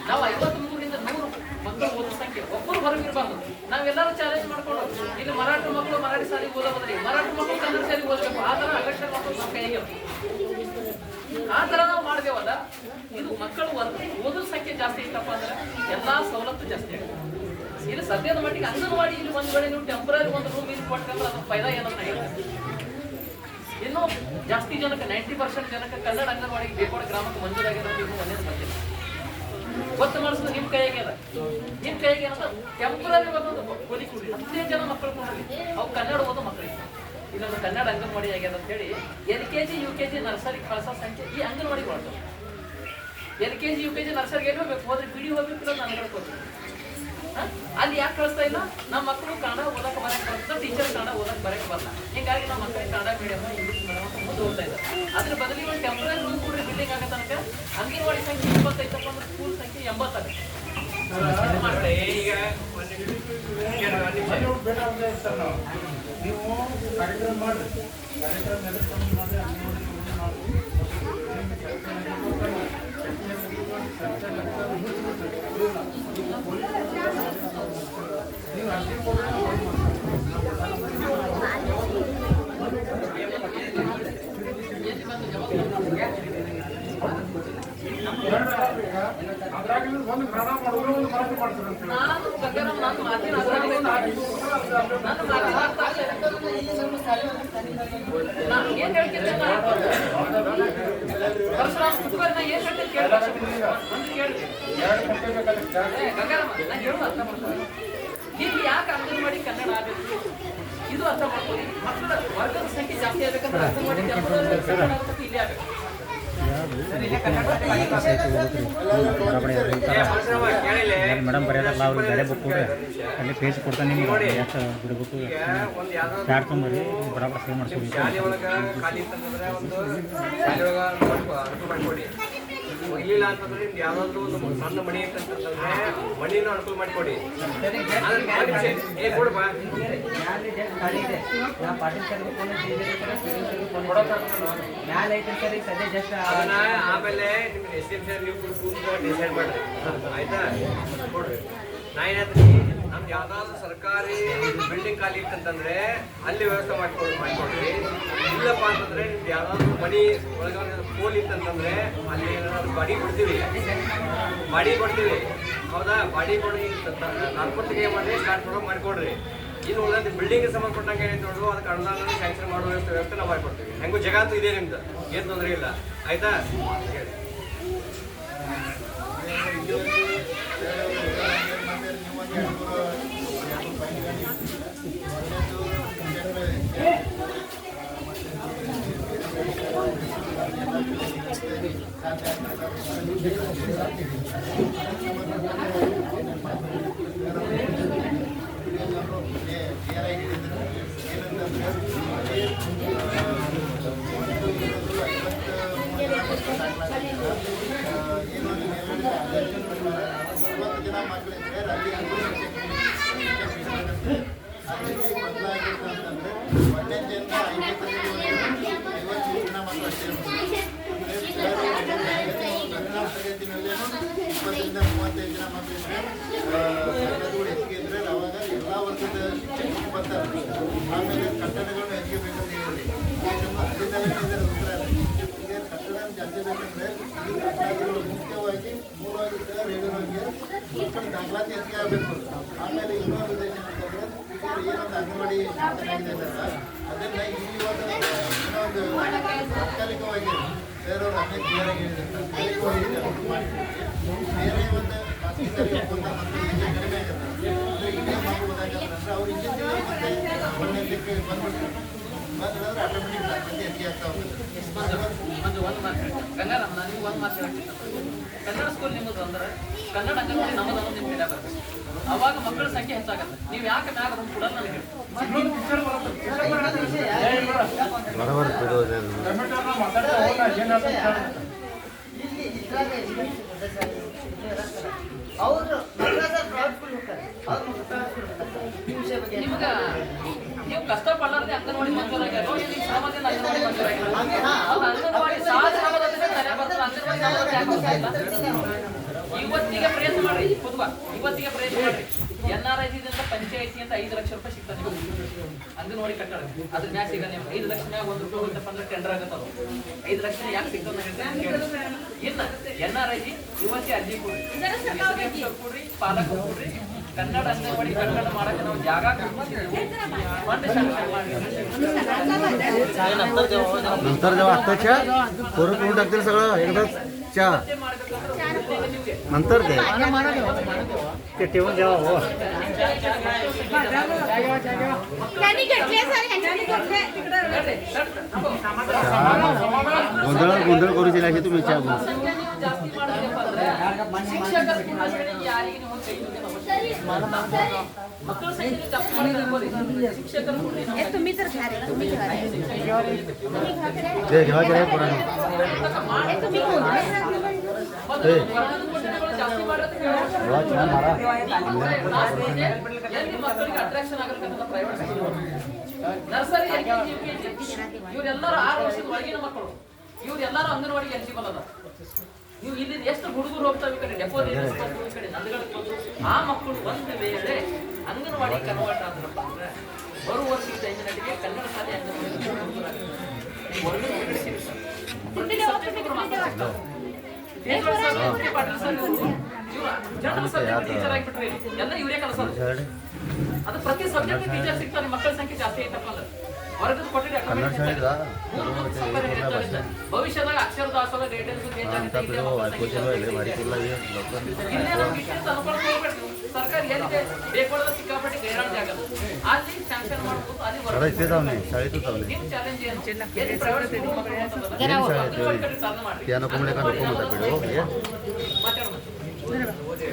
Speaker 4: ನಾವು 53ರಿಂದ 100 ಮಕ್ಕಳು ಓದೋ ಸಂಖ್ಯೆ ಒಬ್ಬರು ಹೊರಗಿರಬಾರ್ದು. ನಾವು ನಾವೆಲ್ಲರೂ ಚಾಲೆಂಜ್ ಮಾಡ್ಕೊಂಡು ಇಲ್ಲಿ ಮರಾಠ ಮಕ್ಕಳು ಮರಾಠಿ ಶಾಲೆಗೆ ಓದೋದ್ರಿ, ಮರಾಠ ಮಕ್ಕಳು ಕನ್ನಡ ಶಾಲೆಗೆ ಓದಬೇಕು. ಆ ಥರ ಅಗತ್ಯ ಮಕ್ಕಳು ನಮ್ಮ ಕೈಗೆ ಆ ಥರ ನಾವು ಮಾಡ್ದೇವಲ್ಲ, ಇದು ಮಕ್ಕಳು ಓದೋ ಸಂಖ್ಯೆ ಜಾಸ್ತಿ ಐತಪ್ಪ ಅಂದ್ರೆ ಎಲ್ಲಾ ಸವಲತ್ತು ಜಾಸ್ತಿ ಆಗುತ್ತೆ. ಇಲ್ಲಿ ಸದ್ಯದ ಮಟ್ಟಿಗೆ ಅಂಗನವಾಡಿ ಇಲ್ಲಿ ಒಂದ್ ವೇಳೆ ನೀವು ಟೆಂಪರರಿ ಒಂದು ರೂಮ್ ಇಲ್ಲಿ ಕೊಟ್ಟಂದ್ರೆ ಅದ್ರ ಫೈದಾ ಏನಂತ ಹೇಳ್ತಾರೆ. ಇನ್ನು ಜಾಸ್ತಿ ಜನಕ್ಕೆ 90% ಜನಕ್ಕೆ ಕನ್ನಡ ಅಂಗನವಾಡಿಗೆ ಬೇಕೋಡ ಗ್ರಾಮಕ್ಕೆ ಮಂಜೂರಾಗಿರೋದು ಇನ್ನು ಒಂದೇ ಬಂದಿಲ್ಲ. ಗೊತ್ತು ಮಾಡಿಸೋದು ನಿಮ್ಮ ಕೈಯಾಗೆ ಅದ. ನಿಮ್ಮ ಕೈಯಾಗೆ ಏನಂತ ಟೆಂಪರರಿ ಒಂದು ಕೂಲಿ ಕೂಡಿ 15 ಜನ ಮಕ್ಕಳು ಕೊಡಲಿ, ಅವು ಕನ್ನಡ ಓದೋ ಮಕ್ಕಳಿಗೆ ಇಲ್ಲೊಂದು ಕನ್ನಡ ಅಂಗನವಾಡಿ ಆಗ್ಯದ ಅಂತ ಹೇಳಿ LKG UKG ನರ್ಸರಿ ಕಳ್ಸೋ ಸಂಖ್ಯೆ ಈ ಅಂಗನವಾಡಿ ಮಾಡ್ತಾರೆ. LKG UKG ನರ್ಸರಿಗೆ ಎಲ್ಲಿ ಹೋಗ್ಬೇಕು? ಹೋದ್ರೆ ಬಿಡಿ ಹೋಗ್ಬೇಕಿಲ್ಲ ನಾನು ಹೇಳ್ಕೊಡ್ತೀನಿ. ಅಲ್ಲಿ ಯಾಕೆ ಕಳಿಸ್ತಾ ಇಲ್ಲ? ನಮ್ಮ ಮಕ್ಕಳು ಕನ್ನಡ ಓದಕ್ಕೆ ಬರಕ್ಕೆ ಬರ್ತದೆ, ಟೀಚರ್ ಕನ್ನಡ ಓದಕ್ಕೆ ಬರಕ್ಕೆ ಬರಲ್ಲ. ಹೀಗಾಗಿ ನಮ್ಮ ಮಕ್ಕಳಿಗೆ ಕನ್ನಡ ಮೀಡಿಯಂ ಇಂಗ್ಲೀಷ್ ಮೀಡಿಯಂ ಮುಂದೆ ಓದ್ತಾ ಇದ್ದಾರೆ. ಅದ್ರ ಬದಲಿಗೆ ಒಂದು ಟೆಂಪರರಿ ರೂಮ್ ಕೂಡ ಬಿಲ್ಡಿಂಗ್ ಆಗೋ ತನಕ ಅಂಗನವಾಡಿ ಸಂಖ್ಯೆ 25 ಅಂದ್ರೆ ಸ್ಕೂಲ್ ಸಂಖ್ಯೆ 80 ಆಗುತ್ತೆ.
Speaker 1: ನೀವು ಕಾರ್ಯಕ್ರಮ ಮಾಡ್ರಿ, ಕಾರ್ಯಕ್ರಮ ನಡೆಸ್ಕೊಂಡು ಮಾಡ್ರಿ, ನೀವು ಅರ್ಜಿ ಕೊಡ್ರಿ. ಒಂದು ಗ್ರಹಣ ಮಾಡೋದು ಒಂದು ಮಾತು ಮಾಡ್ತಾರೆ ಅಂತ
Speaker 4: ಇಲ್ಲಿ ಯಾಕೆ ಅಂಗನವಾಡಿ ಕನ್ನಡ ಆಗಬೇಕು ಇದು ಅರ್ಥ ಮಾಡ್ಕೊಳ್ಳಿ. ಮಕ್ಕಳ ವರ್ಗದ ಸಂಖ್ಯೆ ಜಾಸ್ತಿ ಆಗ್ಬೇಕಂದ್ರೆ ಅಂಗನವಾಡಿ ಇಲ್ಲಿ ಆಗಬೇಕು.
Speaker 2: ಮೇಡಮ್ ಬರೆಯೋದಲ್ಲ ಅವ್ರಿಗೆ ಬೇರೆ ಬುಕ್ ಅಲ್ಲಿ ಪೇಜ್ ಕೊಡ್ತಾನೆ ನಿಮ್ಗೆ ಎಷ್ಟು ಬಿಡಬೇಕು ಯಾರು ತೊಂಬರಿ ಬರಾಬರ ಸೇವ್ ಮಾಡ್ತೀವಿ.
Speaker 3: ಶಾಲೆ ಒಳಗೆ ಖಾಲಿ ಅಂತಂದ್ರೆ ಒಂದು ಶಾಲೆ ಒಳಗೆ ಅನುಕೂಲ ಮಾಡಿಕೊಡಿ. ಇಲ್ಲಿಲ್ಲ ಅಂತಂದ್ರೆ ನಿಮ್ಗೆ ಯಾವ್ದಾದ್ರು ಒಂದು ಸಣ್ಣ ಮಣಿ ಅಂತಂದ್ರೆ ಮಣಿನೂ ಅನುಕೂಲ ಮಾಡಿಕೊಡಿ. ಕೊಡಪ್ಪ ಅದನ್ನ ಆಮೇಲೆ ನಿಮ್ಗೆ SDM ಸರ್ ನೀವು ಡಿಸೈಡ್ ಮಾಡ್ರಿ ಆಯ್ತಾ. ಕೊಡ್ರಿ. ನಾ ಏನಾದ್ರಿ ನಮ್ದು ಯಾವ್ದಾದ್ರು ಸರ್ಕಾರಿ ಬಿಲ್ಡಿಂಗ್ ಖಾಲಿ ಇತ್ತಂತಂದ್ರೆ ಅಲ್ಲಿ ವ್ಯವಸ್ಥೆ ಮಾಡಿಕೊಡ್ರಿ. ಇಲ್ಲಪ್ಪ ಅಂತಂದ್ರೆ ನಿಮ್ದು ಯಾವ್ದಾದ್ರು ಮನಿ ಒಳಗೆ ಪೋಲ್ ಇತ್ತಂತಂದ್ರೆ ಅಲ್ಲಿ ಏನಾದ್ರು ಬಾಡಿ ಕೊಡ್ತೀವಿ ಹೌದಾ. ಬಾಡಿ ಕೊಡಿ ನಾಲ್ಕೊಟ್ಟಿಗೆ ಮಾಡಿ ಸ್ಟಾರ್ಟ್ ಮಾಡೋ ಮಾಡಿಕೊಡ್ರಿ. ಇನ್ನು ಉಳಿದ ಬಿಲ್ಡಿಂಗ್ ಸಂಬಂಧಪಟ್ಟಂಗೆ ಏನೈತೆ ನೋಡು ಅದಕ್ಕೆ ಅನುದಾನ ಸ್ಯಾಂಕ್ಷನ್ ಮಾಡೋ ವ್ಯವಸ್ಥೆ ನಾವು ಮಾಡಿಕೊಡ್ತೀವಿ. ಹೆಂಗೂ ಜಗತ್ತು ಇದೆ ನಿಮ್ದು, ಏನು ತೊಂದರೆ ಇಲ್ಲ ಆಯ್ತಾ. ಹೇಳಿ
Speaker 1: ಹೆಚ್ಚಿಗೆ ಇದ್ರೆ ಅವಾಗ ಎಲ್ಲ ವರ್ಗದ ಶಿಕ್ಷಕರು ಬರ್ತಾರೆ. ಆಮೇಲೆ ಕಟ್ಟಡಗಳನ್ನು ಹೆಚ್ಚಿಗೆ ಬೇಕಂತ ಹೇಳಿ ಅಲ್ಲಿಂದ ಉತ್ತರ ಈಗ ಕಟ್ಟಡ ಜಾಸ್ತಿ ಬೇಕಂದ್ರೆ ಈ ಕಟ್ಟಡಗಳು ಮುಖ್ಯವಾಗಿ ಮೂಲವಾಗಿ ರೇಡಿಯೋಗೆ ಮಕ್ಕಳ ದಾಖಲಾತಿ ಹೆಚ್ಚಿಗೆ ಆಗಬೇಕು. ಆಮೇಲೆ ಇನ್ನೊಂದು ಉದ್ದೇಶ ಅಂತಂದ್ರೆ ಏನೊಂದು ಅಂಗನವಾಡಿ ಚೆನ್ನಾಗಿದೆ ಅಲ್ಲ ಅದನ್ನ ಇಲ್ಲಿ ಒಂದು ಇನ್ನೊಂದು ತಾತ್ಕಾಲಿಕವಾಗಿ ಬೇರೆಯವರು ಅನೇಕ ಕ್ಲಿಯರಾಗಿ ಹೇಳಿದ್ದಾರೆ ತಾತ್ಕಾಲಿಕವಾಗಿ ಬೇರೆ ಒಂದು ಖಾಸಗಿ ಒಪ್ಪಂದ ಮತ್ತು ಕಡಿಮೆ ಆಗಿರ್ತದೆ ಅಂದರೆ ಇಲ್ಲೇ ಮಾಡ್ಬೋದಾಗಂದ್ರೆ ಅವ್ರು ಇಂಜಿನಿಯರ್ ಮತ್ತೆ ಒಳ್ಳೆಯದಕ್ಕೆ ಬಂದ್ಬಿಡ್ತಾರೆ ಬಂದ್ರೆ ಆಟೋಮೆಟಿಕ್ ದಾಖಲಾತಿ ಹೆಚ್ಚಿಗೆ ಆಗ್ತಾ ಹೋಗುತ್ತೆ.
Speaker 4: ಒಂದು ಮಾತು ಗಂಗಾರಾಮ ನಾನು ನೀವು ಒಂದು ಮಾತು ಹೇಳ್ತೀನಿ. ಕನ್ನಡ ಸ್ಕೂಲ್ ನಿಮ್ಮದು ಅಂದ್ರೆ ಕನ್ನಡ ಅಂಗನವಾಡಿ ನಮ್ಮದು ಅನ್ನೋದು ನಿಮ್ಮ ಕಡೆ ಬರ್ತದೆ. ಅವಾಗ ಮಕ್ಕಳ ಸಂಖ್ಯೆ ಹೆಚ್ಚಾಗುತ್ತೆ. ನೀವು ಯಾಕೆ ಮ್ಯಾಗ ಅದನ್ನು ಕೂಡ ನನಗೆ ನಿಮ್ಗೆ ನೀವು ಕಷ್ಟಪಡಲಾರ್ದೆ ಅಂಗನವಾಡಿ ಮಂಜೂರಾಗ್ಯಾರೋ ಇಲ್ಲಿ ಸಾಮಾನ್ಯ ಅಂಗನವಾಡಿ ಮಂಜೂರಾಗಿಲ್ಲ. ಅಂಗನವಾಡಿ ಇವತ್ತಿಗೆ ಪ್ರಯತ್ನ ಮಾಡ್ರಿ. ಇವತ್ತಿಗೆ ಪ್ರಯತ್ನ ಮಾಡ್ರಿ. NRI ಅಂತಂದ್ರೆ ಪಂಚಾಯತಿ ಅಂತ 5 ಲಕ್ಷ ರೂಪಾಯಿ ಸಿಗ್ತದೆ ನಿಮ್ಗೆ ಅಂಗನವಾಡಿ ಕಟ್ಟಡ ಅದ್ರ ಮ್ಯಾಗ ಸಿಗ ನೀವು 5 ಲಕ್ಷ ಮ್ಯಾಗ 1 ರೂಪಾಯಿ ಹೋಯ್ತಪ್ಪ ಅಂದ್ರೆ ಟೆಂಡರ್ ಆಗತ್ತದು 5 ಲಕ್ಷ ಯಾಕೆ ಸಿಗ್ತದೆ ಇನ್ನ NRI ಯುವತಿ ಅರ್ಜಿ ಕೊಡ್ರಿ ಪಾಲಕ ಕೊಡ್ರಿ ಕನ್ನಡ ಅಂಗನವಾಡಿ ಕನ್ನಡ ಮಾಡಕ್ಕೆ ನಾವು ಜಾಗ
Speaker 1: नंतर जेव्हा आता चहा परत करून टाकतील सगळं एकदाच चहा नंतर
Speaker 2: ते ठेवून जेव्हा हो
Speaker 1: गोंधळ करूची नाही तुम्ही चहा
Speaker 5: तुम्ही तर घ्या रे तुम्ही घ्या
Speaker 1: ते घेवा काय पुरा
Speaker 5: तुम्ही
Speaker 4: ಅಟ್ರಾಕ್ಷನ್ ಆಗಬೇಕಂತ ಪ್ರೈವೇಟ್ ನರ್ಸರಿ ಇವರೆಲ್ಲರೂ 6 ವರ್ಷದ ಒಳಗಿನ ಮಕ್ಕಳು ಇವರೆಲ್ಲರೂ ಅಂಗನವಾಡಿಗೆ ಎಲಿಜಿಬಲ್ ಅದ ನೀವು ಇಲ್ಲಿ ಎಷ್ಟು ಹುಡುಗರು ಹೋಗ್ತಾವೆ ಈ ಕಡೆ ಡೆಪೋ ಈ ಕಡೆ ನಂದಗಡಕ್ಕೆ ಬಂದು ಆ ಮಕ್ಕಳು ಒಂದು ವೇಳೆ ಅಂಗನವಾಡಿ ಕನ್ವರ್ಟ್ ಆದ್ರಪ್ಪ ಅಂದ್ರೆ ಬರುವ ವರ್ಷದ ಟೈಮಿನಲ್ಲಿಗೆ ಕನ್ನಡ ಶಾಲೆ ಅಂಗನವಾಡಿ ಟೀಚರ್ ಆಗಿಬಿಟ್ರಿ ಎಲ್ಲ ಇವರೇ ಕಲಿಸೋದು ಅದು ಪ್ರತಿ ಸಬ್ಜೆಕ್ಟ್ ಟೀಚರ್ ಸಿಗ್ತಾರೆ ಮಕ್ಕಳ ಸಂಖ್ಯೆ ಜಾಸ್ತಿ ಐತಪ್ಪ ಅಂದ್ರೆ ಹೊರಗಡೆ ಕೊಟ್ಟಿದ್ರೆ ಭವಿಷ್ಯದಾಗ ಅಕ್ಷರ ದಾಸೋಹ ಸರ್ಕಾರ ಎಲ್ಲಿದೆ ಬೇಕಾದ ಸಿಕ್ಕಾಪಟ್ಟೆ ಗೈರಾಣಿ ಆಗಲ್ಲ ಅಲ್ಲಿ ಸ್ಯಾಂಕ್ಷನ್ ಮಾಡ್ಬೋದು ಅಲ್ಲಿ ನಿಮ್ಮ ಚಾಲೆಂಜ್ ಏನು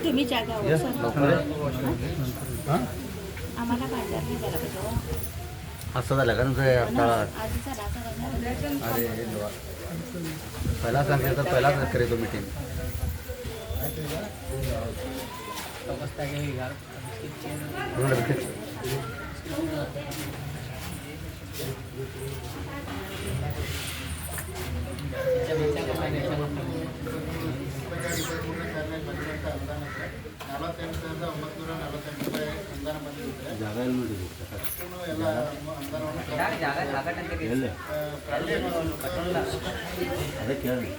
Speaker 5: तुम्ही जागा आम्हाला बाजार नाही झाला पाहिजे
Speaker 1: असं झालं का तुमचं अरे पहिला सांगितलं तर पहिलाच करेल मीटिंग ಜಾಗ ಅದೇ ಕೇಳಿ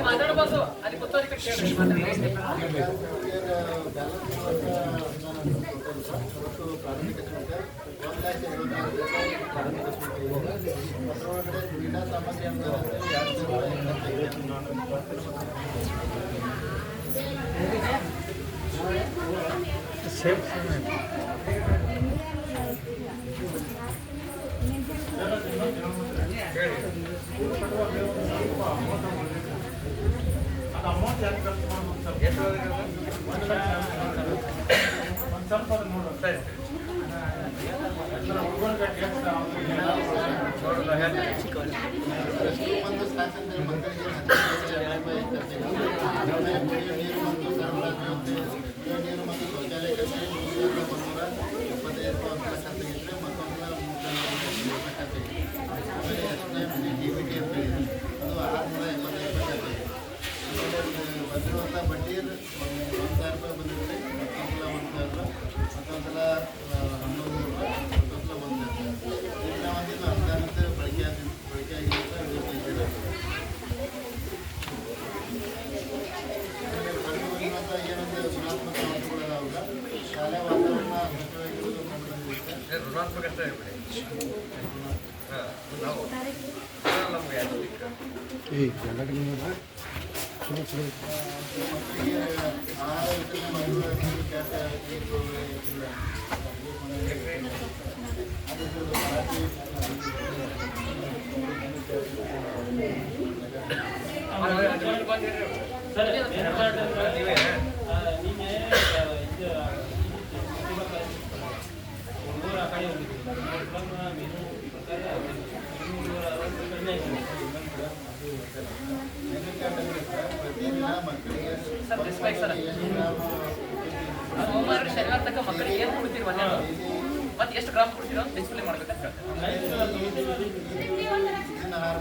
Speaker 4: ಮಾತಾಡಬಾರ್ದು ಅಲ್ಲಿ ಗೊತ್ತವ್ರಿಗೆ ಸೋಮವಾರ ಶನಿವಾರ ತನಕ ಮಕ್ಕಳಿಗೆ ಏನು ಕೊಡ್ತೀರಿ ಮನೆ ಮತ್ತೆ ಎಷ್ಟು ಗ್ರಾಮ್ ಕೊಡ್ತೀರೋ ಡಿಸ್ಪ್ಲೇ ಮಾಡ್ಬೇಕಂತ ಹೇಳ್ತಾರೆ.
Speaker 1: ಇದನ್ನ ಆಹಾರ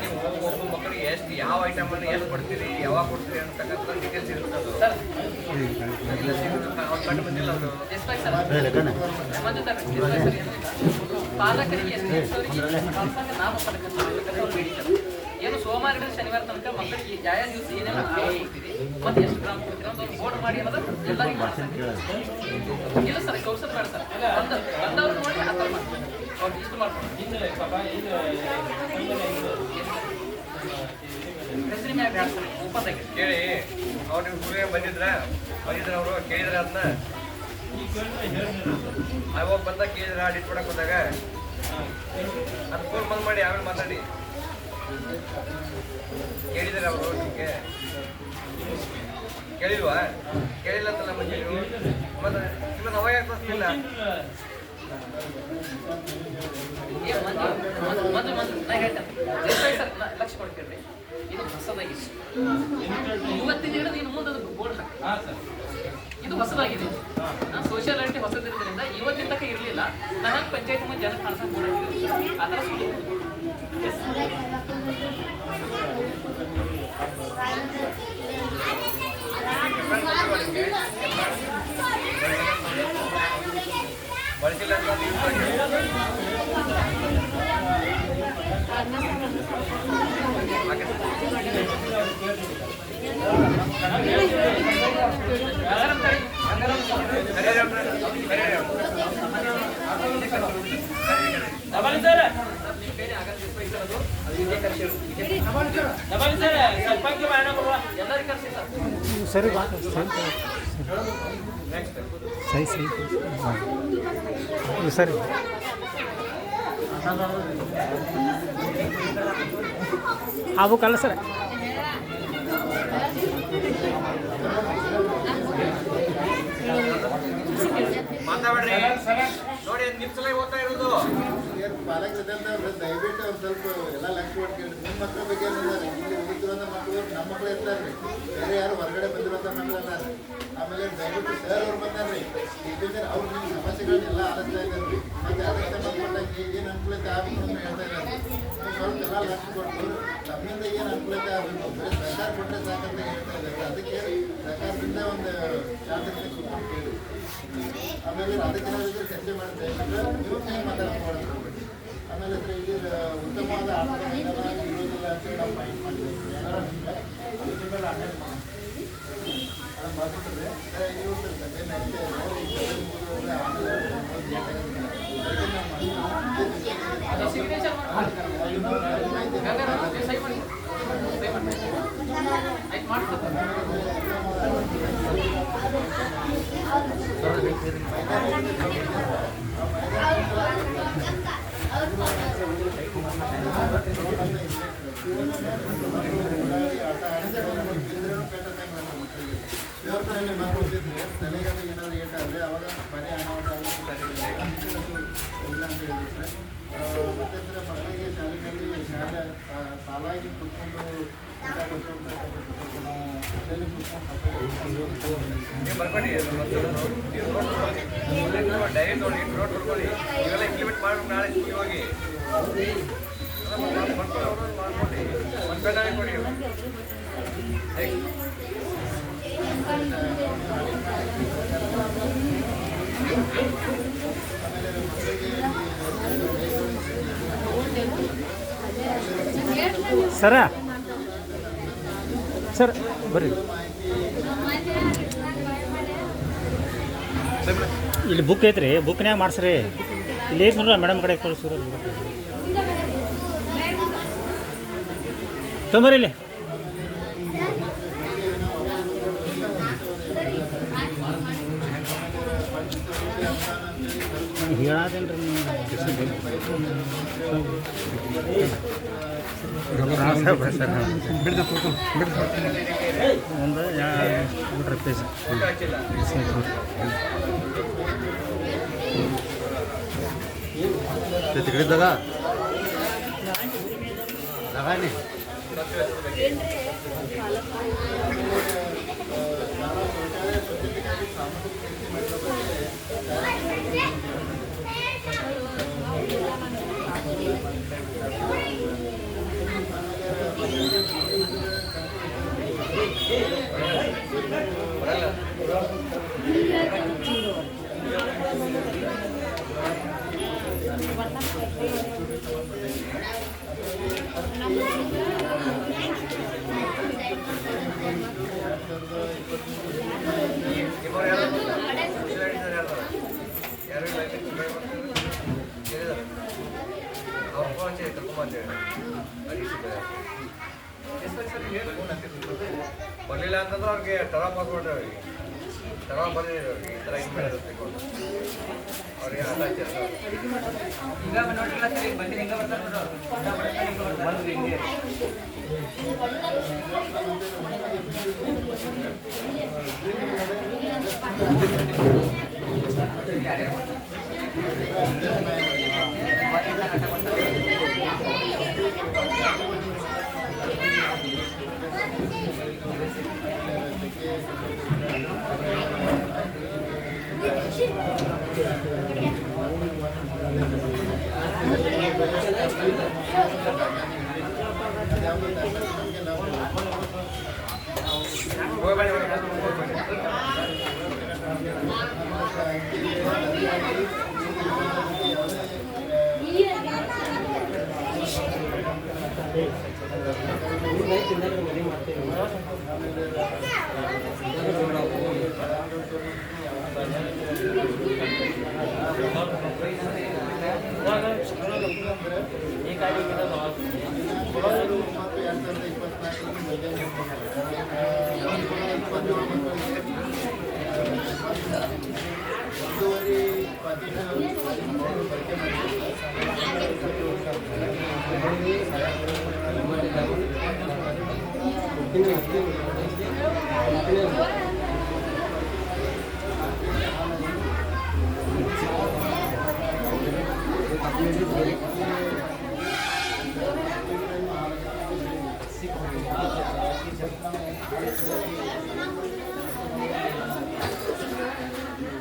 Speaker 3: ನೀವು ಒಬ್ಬ ಮಕ್ಕಳಿಗೆ ಎಷ್ಟು ಯಾವ ಐಟಮ್ ಅನ್ನು ಎಷ್ಟು ಕೊಡ್ತೀರಿ ಯಾವಾಗ ಕೊಡ್ತೀರಿ ಅಂತಕ್ಕಂಥ ಡೀಟೇಲ್ಸ್ ಇರುತ್ತೆ ಅದು.
Speaker 4: ಸರ್
Speaker 3: ಅವ್ರು ಕಂಡು ಬಂದಿಲ್ಲ ಅವರು.
Speaker 4: ಡಿಸ್ಪ್ಲೇ ಸರ್ ಪಾಲಕರಿಗೆ ಎಸ್ಟೇಟ್ಸವರಿಗೆ ನಾಮಫಲಕ ಬೇಡಿಕೆ ಏನು ಸೋಮವಾರ ಹಿಡಿದು ಶನಿವಾರ ತನಕ ಮಕ್ಕಳಿಗೆ ಯಾವ ದಿವಸ ಏನೇನು ಕೊಡ್ತೀರಿ ಮತ್ತೆ ಎಷ್ಟು ಗ್ರಾಮ್ ಕೊಡ್ತೀರಿ ಅಂತ ಒಂದು ಬೋರ್ಡ್ ಮಾಡಿ ಅನ್ನೋದು ಎಲ್ಲರಿಗೂ ಮಾಡ್ತಾರೆ. ಇಲ್ಲ ಸರ್ ಕೌಶಲ್ ಬೇಡ ಸರ್ ಬಂದವ್ರು ನೋಡಿ ಆ ಥರ ಮಾಡ್ತಾರೆ. ಅವ್ರು ಇಷ್ಟು ಮಾಡ್ತಾರೆ ಹೆಸರಿ ಮ್ಯಾಗ ಬೇಡ ಸರ್ ಒಪ್ಪಂದಾಗಿ
Speaker 3: ಕೇಳಿ ಅವ್ರು ನಿಮ್ಮ ಹುಡುಗ ಬಂದಿದ್ರ ಅವರು ಕೇಳಿದ್ರ ಅದನ್ನ ಅವಾಗ ಬಂದಾಗ ಕೇಳಿದ್ರ ಅಡಿಟ್ ಮಾಡಕ್ ಬಂದಾಗ ಅದು ಫೋನ್ ಬಂದ್ ಮಾಡಿ ಆಮೇಲೆ ಮಾತಾಡಿ ಕೇಳಿದಾರೆ ಅವರು ನಿಮಗೆ ಕೇಳಿಲ್ವಾ ಕೇಳಿಲ್ಲ ಅಂತಲ್ಲ ಮುಂಚೆ ನೀವು ಮತ್ತೆ ನಿಮ್ಮನ್ನು ಅವಾಗ ಯಾಕೆ ತೋರಿಸ್ಲಿಲ್ಲ
Speaker 4: ಮಂಜು ನಾ ಹೇಳ್ತೇನೆ ಸರ್ ಲಕ್ಷ ಕೊಡ್ತೀರಿ ಇದು ಹೊಸದಾಗಿದೆ ಇವತ್ತಿನ ಹಿಡಿದು ಇನ್ನು ಮುಂದೆ ಅದಕ್ಕೆ ಬೋರ್ಡ್ ಹಾಕಿ ಇದು ಹೊಸದಾಗಿದೆ ಸೋಷಿಯಲ್ ಐಟಿ ಹೊಸದಿರೋದ್ರಿಂದ ಇವತ್ತಿನ ತನಕ ಇರಲಿಲ್ಲ ನಾನು ಪಂಚಾಯತ್ ಮುಂದೆ ಜನ ಕಾಣಿಸೋಕೆ ಬೋರ್ಡ್ ಹಾಕಿದ್ರು ಆ ಥರ ಸುಳ್ಳು
Speaker 3: ಬಳಸಿಲ್ಲ ಅಂತ ಯೂಸ್ ಮಾಡಿ
Speaker 2: ಸರಿ ಸರಿ ಸರಿ ಸರಿ ಆಗ್ಬೇಕಲ್ಲ ಸರ್
Speaker 3: ಮಾತಾಡ್ರಿ ನೋಡಿ ನಿಮ್ಸಲ ಓದ್ತಾ ಇರೋದು
Speaker 1: ಪಾಲಕರಿದ್ದಂತ ದಯವಿಟ್ಟು ಒಂದು ಸ್ವಲ್ಪ ಎಲ್ಲ ಲಕ್ಷ ಕೊಟ್ಕೊಂಡು ನಿಮ್ಮ ಮಕ್ಕಳ ಬಗ್ಗೆ ಏನಿದ್ದಾರೆ ಇಲ್ಲಿ ಓದಿರುವಂಥ ಮಕ್ಕಳು ನಮ್ಮ ಮಕ್ಕಳು ಇರ್ತಾರೆ ಬೇರೆ ಯಾರು ಹೊರಗಡೆ ಬಂದಿರುವಂಥ ಮಕ್ಕಳು ಅದಾರೆ ಆಮೇಲೆ ದಯವಿಟ್ಟು ಸರ್ ಅವ್ರು ಬಂದಾರ್ರಿ ಟೀಚರ್ ಅವ್ರು ನಿಮ್ಮ ಸಮಸ್ಯೆಗಳನ್ನೆಲ್ಲ ಆಲಿಸ್ತಾ ಇದ್ದಾರೆ ರೀ ಮತ್ತು ಅದಕ್ಕೆ ಸಂಬಂಧಪಟ್ಟಾಗ ಏನು ಅನುಕೂಲತೆ ಆಗಬೇಕು ಅಂತ ಹೇಳ್ತಾ ಇದ್ದಾರೆ ಸ್ವಲ್ಪ ಎಲ್ಲ ಲಕ್ಷ ಕೊಟ್ಟು ನಮ್ಮಿಂದ ಏನು ಅನುಕೂಲತೆ ಆಗಬೇಕು ಬರೀ ಸರ್ಕಾರ ಕೊಟ್ಟರೆ ಸಾಕಂತ ಹೇಳ್ತಾ ಇದ್ದಾರೆ ಅದಕ್ಕೆ ಸರ್ಕಾರದಿಂದ ಒಂದು ಶಾಂತಿ ಕೂತ್ಕೊಂಡು ಕೇಳಿ ಆಮೇಲೆ ಅದಕ್ಕೆ ನಾವಿದ್ರೆ ಚರ್ಚೆ ಮಾಡಿದ್ರೆ ನೀವು ಹೆಂಗೆ ಮಾತಾಡ್ಕೊಂಡು ಆಮೇಲೆ ಹತ್ರ ಇಲ್ಲಿ ಉತ್ತಮವಾದ ಆಹಾರ ಇರೋದಿಲ್ಲ ಅಂತ ನಾವು ಮೈಂಡ್ ಮಾಡಿದ್ದೀವಿ ಅದಕ್ಕೆ ಮೇಲೆ ಅಟೆಂಡ್ ಮಾಡಿ ಅದನ್ನು ಮಾತಾಡಿದ್ರೆ ನೀವು ಸದ್ಯ ನಡೀತಾ ಇದೆ ಆಮೇಲೆ
Speaker 4: ಸಿಗ್ನೇಚರ್ ಸಹಿ ಮಾಡಿ ಆಯ್ತು ಮಾಡ್ತಾರೆ
Speaker 1: ವ್ಯವಸ್ಥೆಯಲ್ಲಿ ಮಾಡ್ಕೊಡ್ತಿದ್ರೆ ತಲೆಗಾಲ ಏನಾದರೂ ಏಟಾದರೆ ಅವಾಗ ಮನೆ ಅನಾಹುತ ಇಲ್ಲ ಅಂತ ಹೇಳಿದ್ರೆ ಮತ್ತೆ ಮಕ್ಕಳಿಗೆ ಶಾಲೆಯಲ್ಲಿ ಶಾಲೆ ಸಾಲಾಗಿ ಕುತ್ಕೊಂಡು
Speaker 3: ನೀವು ಬರ್ಕೊಳ್ಳಿ ಡೈರಿ ನೋಡಿ ನೋಟ್ ಬರ್ಕೊಳ್ಳಿ ಇವೆಲ್ಲ ಇಂಪ್ಲಿಮೆಂಟ್ ಮಾಡ್ಬೇಕು ನಾಳೆ ಸ್ಕೂಲಿಗೆ ಹೋಗಿ ಬರ್ಕೊಳ್ಳಿ ಅವರು ಮಾಡ್ಕೊಳ್ಳಿ ಒಂದು ಕಣ್ಣಾರೆ ಕೊಡಿ
Speaker 2: ಸರ ಸರ್ ಬರ್ರಿ ಇಲ್ಲಿ ಬುಕ್ ಐತ್ರಿ ಬುಕ್ನ್ಯಾಗ ಮಾಡಿಸ್ರಿ ಇಲ್ಲಿ ಐತೆ ನೋಡ್ರಿ ಮೇಡಮ್ ಕಡೆ ಕಳಿಸ್ರಿ ತೊಂಬರಿ ಇಲ್ಲಿ ಹೇಳಾದೇನ್ರಿ ಒಂದು ಬಿಡ್ರಿ ಪೇಜ್
Speaker 1: तिकडे जागा जागा नाही ಶಾಲಾ ಶೌಚಾಲಯ ಸ್ವಚ್ಛತೆಗಾಗಿ ಸಾಮೂಹಿಕ ಕೆಲಸ ಮಾಡಿರೋ ಬಗ್ಗೆ
Speaker 3: ಬರಲಿಲ್ಲ ಅಂತಂದ್ರೆ ಅವ್ರಿಗೆ ಟರಾ ಮಾಡ್ಕೊಂಡ್ರೆ ಅವ್ರಿಗೆ ಟರಾ ಬಂದಿದೆ ಅವ್ರಿಗೆ ಈ ಥರ ಹಿಂಗೆ ಮಾಡಿರುತ್ತೆ ಅವ್ರಿಗೆ ಆಟ ಹಚ್ಚಾರ
Speaker 4: ಈಗ ನೋಡ್ರಿಲ್ಲ ಸರ್ ಈಗ ಬಂದಿದ್ದು ಹೆಂಗೆ ಬರ್ತಾರೆ ನೋಡ್ರಿ ಹಿಂಗೆ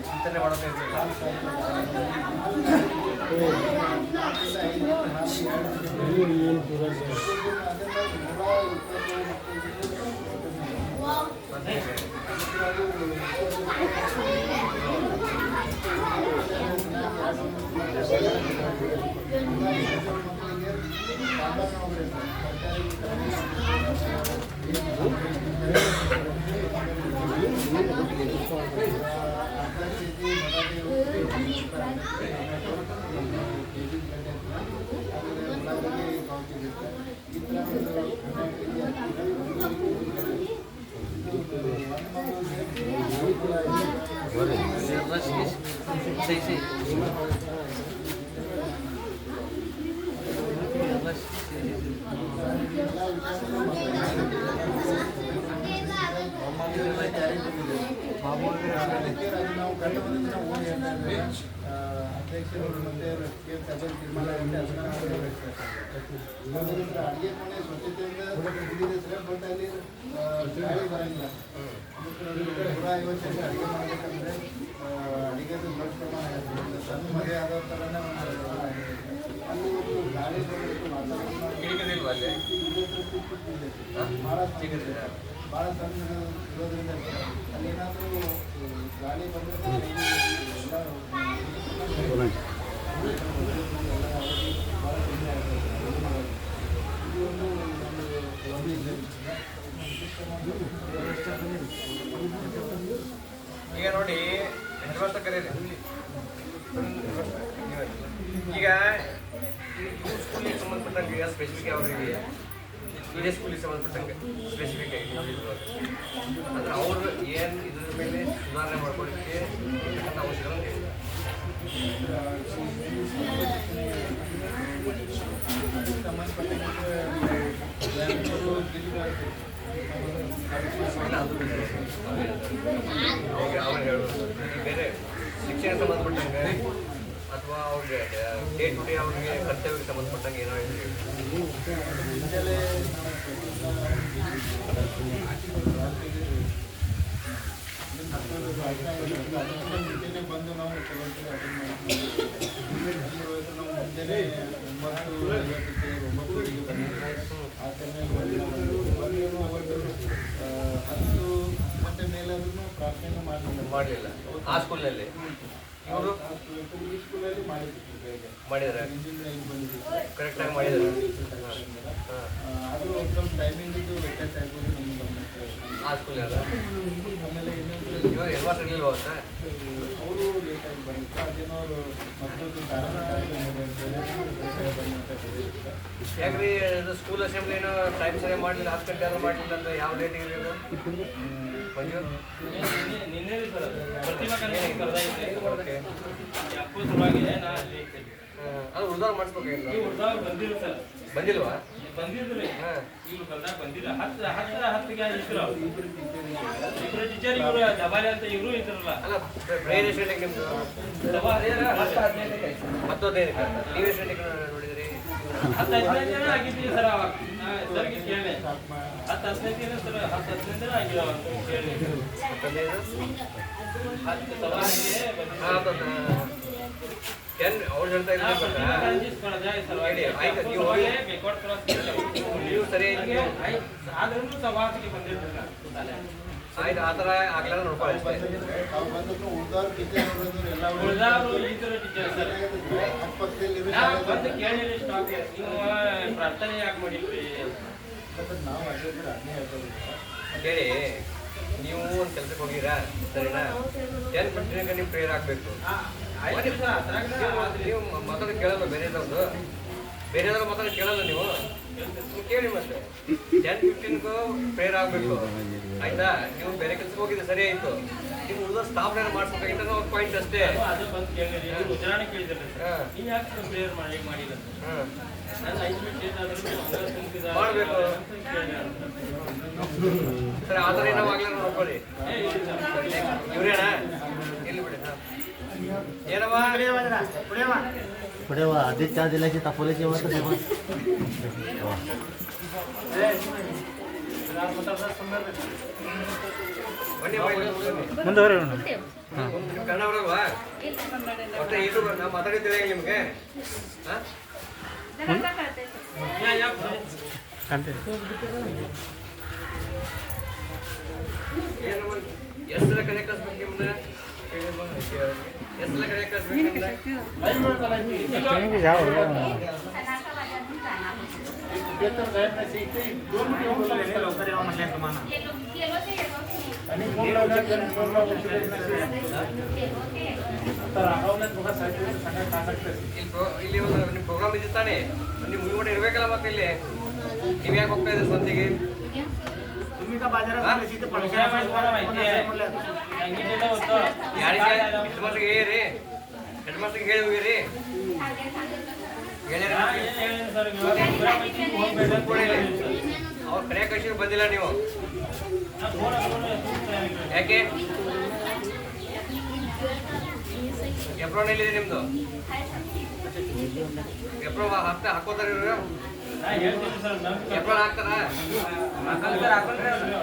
Speaker 3: ಚಿಂತನೆ ಮಾಡೋದೇ
Speaker 1: ನಾವು ಕಂಡು ಬಂದಿದ್ದು ನಾವು ಓದಿ ಹೇಳ್ತಾ ಅಧ್ಯಕ್ಷರು ಮತ್ತೆ ಸಭೆ ತೀರ್ಮಾನ ಆಗಿದೆ ಅದನ್ನ ಅಡುಗೆ ಮನೆ ಸ್ವಚ್ಛತೆಯಿಂದ ಹಿಡಿದಿದೆ ಸರ್ ಬಟ್ ಅಲ್ಲಿ ಗಾಳಿ ಬರಂಗಿಲ್ಲ 150 ಅಡುಗೆ ಮಾಡಬೇಕಂದ್ರೆ ಅಡುಗೆದು ದೊಡ್ಡ ಪ್ರಮಾಣ ಸಣ್ಣ ಮದುವೆ ಆದ ಥರನೇ ಒಂದು ಅಲ್ಲಿ ಒಂದು ಗಾಳಿ ಬರಬೇಕು
Speaker 3: ಕಿಡಿಕಿದಿಲ್ವ ಅಲ್ಲಿ
Speaker 1: ಭಾಳ ಸಣ್ಣ ಇರೋದ್ರಿಂದ ಅಲ್ಲಿ ಏನಾದರೂ ಗಾಳಿ ಬಂದರೆ
Speaker 3: ಈಗ ನೋಡಿ ಹೆಣ್ಮಕ್ಳು ಕರೀರಿ ಈಗ ಸ್ಕೂಲಿಗೆ ಸಂಬಂಧಪಟ್ಟಂಗೆ ಈಗ ಸ್ಪೆಸಿಫಿಕ್ ಯಾವ್ದು ಇದೇ ಸ್ಕೂಲಿಗೆ ಸಂಬಂಧಪಟ್ಟಂಗೆ ಸ್ಪೆಸಿಫಿಕ್ ಆಗಿ ಅಂದರೆ ಅವರು ಏನು ಇದ್ರ ಮೇಲೆ ಸುಧಾರಣೆ ಮಾಡ್ಕೊಳ್ಳಿಕ್ಕೆ ಅವಶ್ಯಕತೆ ಇದೆ. ಅವ್ರು ಹೇಳೋದು ಬೇರೆ ಶಿಕ್ಷಣ ಸಂಬಂಧಪಟ್ಟಂಗೆ ಅಥವಾ ಅವ್ರಿಗೆ ಡೇ ಟು ಡೇ ಅವ್ರಿಗೆ ಕರ್ತವ್ಯಕ್ಕೆ ಸಂಬಂಧಪಟ್ಟಂಗೆ ಏನೋ ಹೇಳಿ
Speaker 1: ಅದಕ್ಕಿಂತ ಮುಂಚೆನೇ ಬಂದು ನಾವು ಕೆಲವೊಂದು ಅಟೆಂಡ್ ಮಾಡ್ತೀವಿ. ನಾವು ಮುಂಜಾನೆ 9:50ಕ್ಕೆ 9 ಬಂದಿದ್ದೆ. ಆ ಟೈಮಲ್ಲಿ ಅವತ್ತು 10 ಗಂಟೆ ಮೇಲಾದ್ರೂ ಪ್ರಾರ್ಥನೆ
Speaker 3: ಮಾಡಲಿಲ್ಲ ಆ ಸ್ಕೂಲ್ನಲ್ಲಿ. ಇವರು
Speaker 1: ಈ ಸ್ಕೂಲಲ್ಲಿ ಮಾಡಿದ್ರು ಬೇಗ
Speaker 3: ಮಾಡಿದ್ದಾರೆ,
Speaker 1: ಬಂದಿದ್ದೀವಿ
Speaker 3: ಕರೆಕ್ಟಾಗಿ ಮಾಡಿದ್ದಾರೆ.
Speaker 1: ಆದರೂ ಸ್ವಲ್ಪ ಟೈಮಿಂಗ್ ಇದು ವ್ಯತ್ಯಾಸ ಆಗ್ಬೋದು ನಿಮ್ಮ ಗಮನಕ್ಕೆ.
Speaker 3: ಆ ಸ್ಕೂಲ್
Speaker 1: ಆಮೇಲೆ ಇನ್ನೊಂದು
Speaker 3: ಇವಾಗ ಹೆಲ್ವಾಸ್ ಇರಲಿಲ್ವ ಅಂತ
Speaker 1: ಅವರು ಲೇಟಾಗಿ ಬಂದಿತ್ತು. ಅದೇನೋ ಅವರು ಮತ್ತೊಂದು ಕಾರಣ
Speaker 3: ಯಾಕ್ರಿ ಸ್ಕೂಲ್ ಅಸೆಂಬ್ಲಿ ಏನೋ ಟೈಮ್ ಸರಿಯಾಗಿ ಮಾಡಲಿಲ್ಲ, 10 ಗಂಟೆ ಆದರೂ ಮಾಡಲಿಲ್ಲ ಅಂತ ಯಾವ ಡೇಟಿಗೆ ಇರೋದು ಮಂಜು?
Speaker 6: ನಿನ್ನೆ ಸರ್ ಪ್ರತಿಮಾ
Speaker 3: ಓಕೆ,
Speaker 6: ಅಪ್ಪು ಸಲುವಾಗಿ ನಾ ಅಲ್ಲಿ
Speaker 3: ಅದು ಉದ್ದಾರ ಮಾಡಿಸ್ಬೇಕಾಗಿಲ್ಲ.
Speaker 6: ಈ ಹುಡುಗ ಬಂದಿಲ್ಲ ಸರ್,
Speaker 3: ಬಂದಿಲ್ವಾ?
Speaker 6: ಬಂದಿದ್ರಿ
Speaker 3: ಹಾಂ,
Speaker 6: ಇವ್ರು ಕಲ್ದಾಗ ಬಂದಿಲ್ಲ. 10:10ಗೆ ಇದ್ರು ಇಬ್ರು ಟೀಚರ್, ಇವರು ದಬಾಲಿ ಅಂತ ಇವರು ಇದ್ರಲ್ಲ.
Speaker 3: ಅಲ್ಲ ಪ್ರೇಯರ್ ಎಷ್ಟು ಗಂಟೆಗೆ ನಿಮ್ಮದು? 10-15ಕ್ಕೆ. ನೀವು ಎಷ್ಟು ಗಂಟೆಗೆ ನೋಡಿದ್ರಿ?
Speaker 6: 10-15 ಜನ ಆಗಿದ್ವಿ ಸರ್. ಅವಾಗ ಸರ್ಗೆ ಕೇಳಿದೆ 10-15 ಜನ ಸರ್, 10-15 ಜನ ಆಗಿದಾವ ಅಂತ ಕೇಳಿ 10 ಸವಾಲಿಗೆ
Speaker 3: ಅವ್ರು ಹೇಳ್ತಾ ಇದ್ದಾರೆ ನೀವು ಸರಿ
Speaker 6: ಆದ್ರೂ ಸವಾಲಿಗೆ ಬಂದಿರ್ತಿಲ್ಲ.
Speaker 3: ಆಯ್ತು, ಆ ಥರ ಆಗ್ಲಾರ ನೋಡ್ಕೊಳ್ಳಿ ಅಷ್ಟೇ.
Speaker 1: ತಾವು ಬಂದ್ರು ಉಳ್ದವ್ರು ಟೀಚರ್ ಎಲ್ಲ
Speaker 6: ಉಳಿದವರು ಈ ಥರ ಟೀಚರ್ ಸರ್.
Speaker 1: ಅಕ್ಕಪಕ್ಕದಲ್ಲಿ
Speaker 6: ನಾ ಬಂದು ಕೇಳಿರಿ ಸ್ಟಾಕ್ ನೀವು ಪ್ರಾರ್ಥನೆ ಯಾಕೆ ಮಾಡಿದ್ರಿ?
Speaker 1: ನಾವು ಅದೇ ಹೇಳ್ಬೋದು.
Speaker 3: ಕೇಳಿ, ನೀವು ಒಂದು ಕೆಲಸಕ್ಕೆ ಹೋಗಿರಾ ಸರಿನಾ? 10-15 ನೀವು ಪ್ರೇಯರ್ ಆಗಬೇಕು. ನೀವು ಮಾತಾಡೋದು ಕೇಳಲ್ಲ, ಬೇರೆದವ್ರು ಮಾತಾಡೋದು ಕೇಳಲ್ಲ ನೀವು ಕೇಳಿ. ಮತ್ತೆ 10-15ಗೂ ಪ್ರೇಯರ್ ಆಗಬೇಕು ಆಯ್ತಾ? ನೀವು ಬೇರೆ ಕೆಲಸಕ್ಕೆ ಹೋಗಿದ್ರೆ ಸರಿ ಆಯಿತು. ನೀವು ಉಳಿದ ಸ್ಟಾಫ್ ಏನಾರು ಮಾಡಿಸ್ಬೇಕಾಗಿತ್ತು ಒಂದು ಪಾಯಿಂಟ್ ಅಷ್ಟೇ.
Speaker 6: ಅದು ಬಂದು ಕೇಳಿರಿ, ಗುಜರಾಣಿ ಕೇಳಿದ್ರಿ ನೀವು ಯಾಕೆ ಪ್ರೇಯರ್ ಮಾಡಿಲ್ಲ?
Speaker 3: ಹಾಂ,
Speaker 6: ನಾನು 5 ಮಿನಿಟ್ ಏನಾದರೂ
Speaker 3: ಮಾಡಬೇಕು ಸರಿ. ಆ ಥರ ಏನೋ ಆಗ್ಲಾರ ನೋಡ್ಕೊಳ್ಳಿ. ಇವ್ರೇನಾ? ಇಲ್ಲಿ ಬಿಡಿ. ಏನವ
Speaker 2: पुढे वा आधी चहा दिल्याची तापवल्याची व्यवस्था तेव्हा ಮುಂದುವರೆ
Speaker 3: ಕನ್ನಡ ಬರಲ್ವಾ? ಮತ್ತೆ ಇದು ನಾವು ಮಾತಾಡಿದ್ದೀವಿ ನಿಮಗೆ. ಎಷ್ಟು ಕಡೆ ಕಳಿಸ್ಬೇಕು ನಿಮ್ಮನ್ನ? ಎಷ್ಟು ಕಡೆ ಕಳಿಸ್ಬೇಕು? ಇಲ್ಲಿ ಒಂದು ನಿಮ್ಮ ಪ್ರೋಗ್ರಾಮ್ ಇದೆ ತಾನೆ, ನೀವು ಮುಂದೆ ಇರ್ಬೇಕಲ್ಲ. ಮತ್ತೆ ಇಲ್ಲಿ ನೀವು ಯಾಕೆ ಹೋಗ್ತಾ ಇದ್ದೀರಿ ಸ್ವಂತಿಗೆ? ಯಾರಿಗೆ ಹೆಡ್ ಮಾಸ್ಟರ್ಗೆ ಹೇಳಿರಿ, ಹೆಡ್ ಮಾಸ್ಟರ್ಗೆ ಹೇಳಿ ಹೋಗಿರಿ. ಅವ್ರು ಕರೆಯ ಕಳಿಸಿದ್ರು ಬಂದಿಲ್ಲ ನೀವು ಯಾಕೆ? ಎಪ್ರೋನ್ ಎಲ್ಲಿದೆ ನಿಮ್ದು? ಎಪ್ರೋ ಹಾಕೋತಾರ ಇವ್ರು? ಎಪ್ರೋನ್ ಹಾಕ್ತಾರ?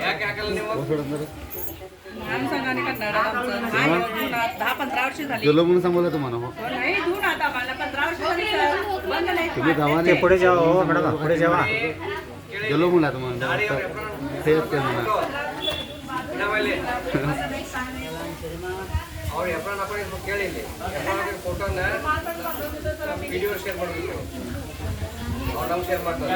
Speaker 3: ಯಾಕೆ ಹಾಕಲ್ಲ ನೀವು?
Speaker 2: गेलो म्हणून सांगलं तुम्हाला तुम्ही गावाने पुढे जावा हो मॅडम, पुढे जावा. गेलो म्हणला तुम्हाला
Speaker 3: ಅವ್ರು ಎಪ್ರಾನ್ ಹಾಕೊಂಡು ಕೇಳಿ. ಎಪ್ರಾನ್ ಫೋಟೋನ ವಿಡಿಯೋ ಶೇರ್ ಮಾಡಬೇಕು, ಅವ್ರು ನಮ್ಗೆ ಶೇರ್ ಮಾಡ್ತಾರೆ.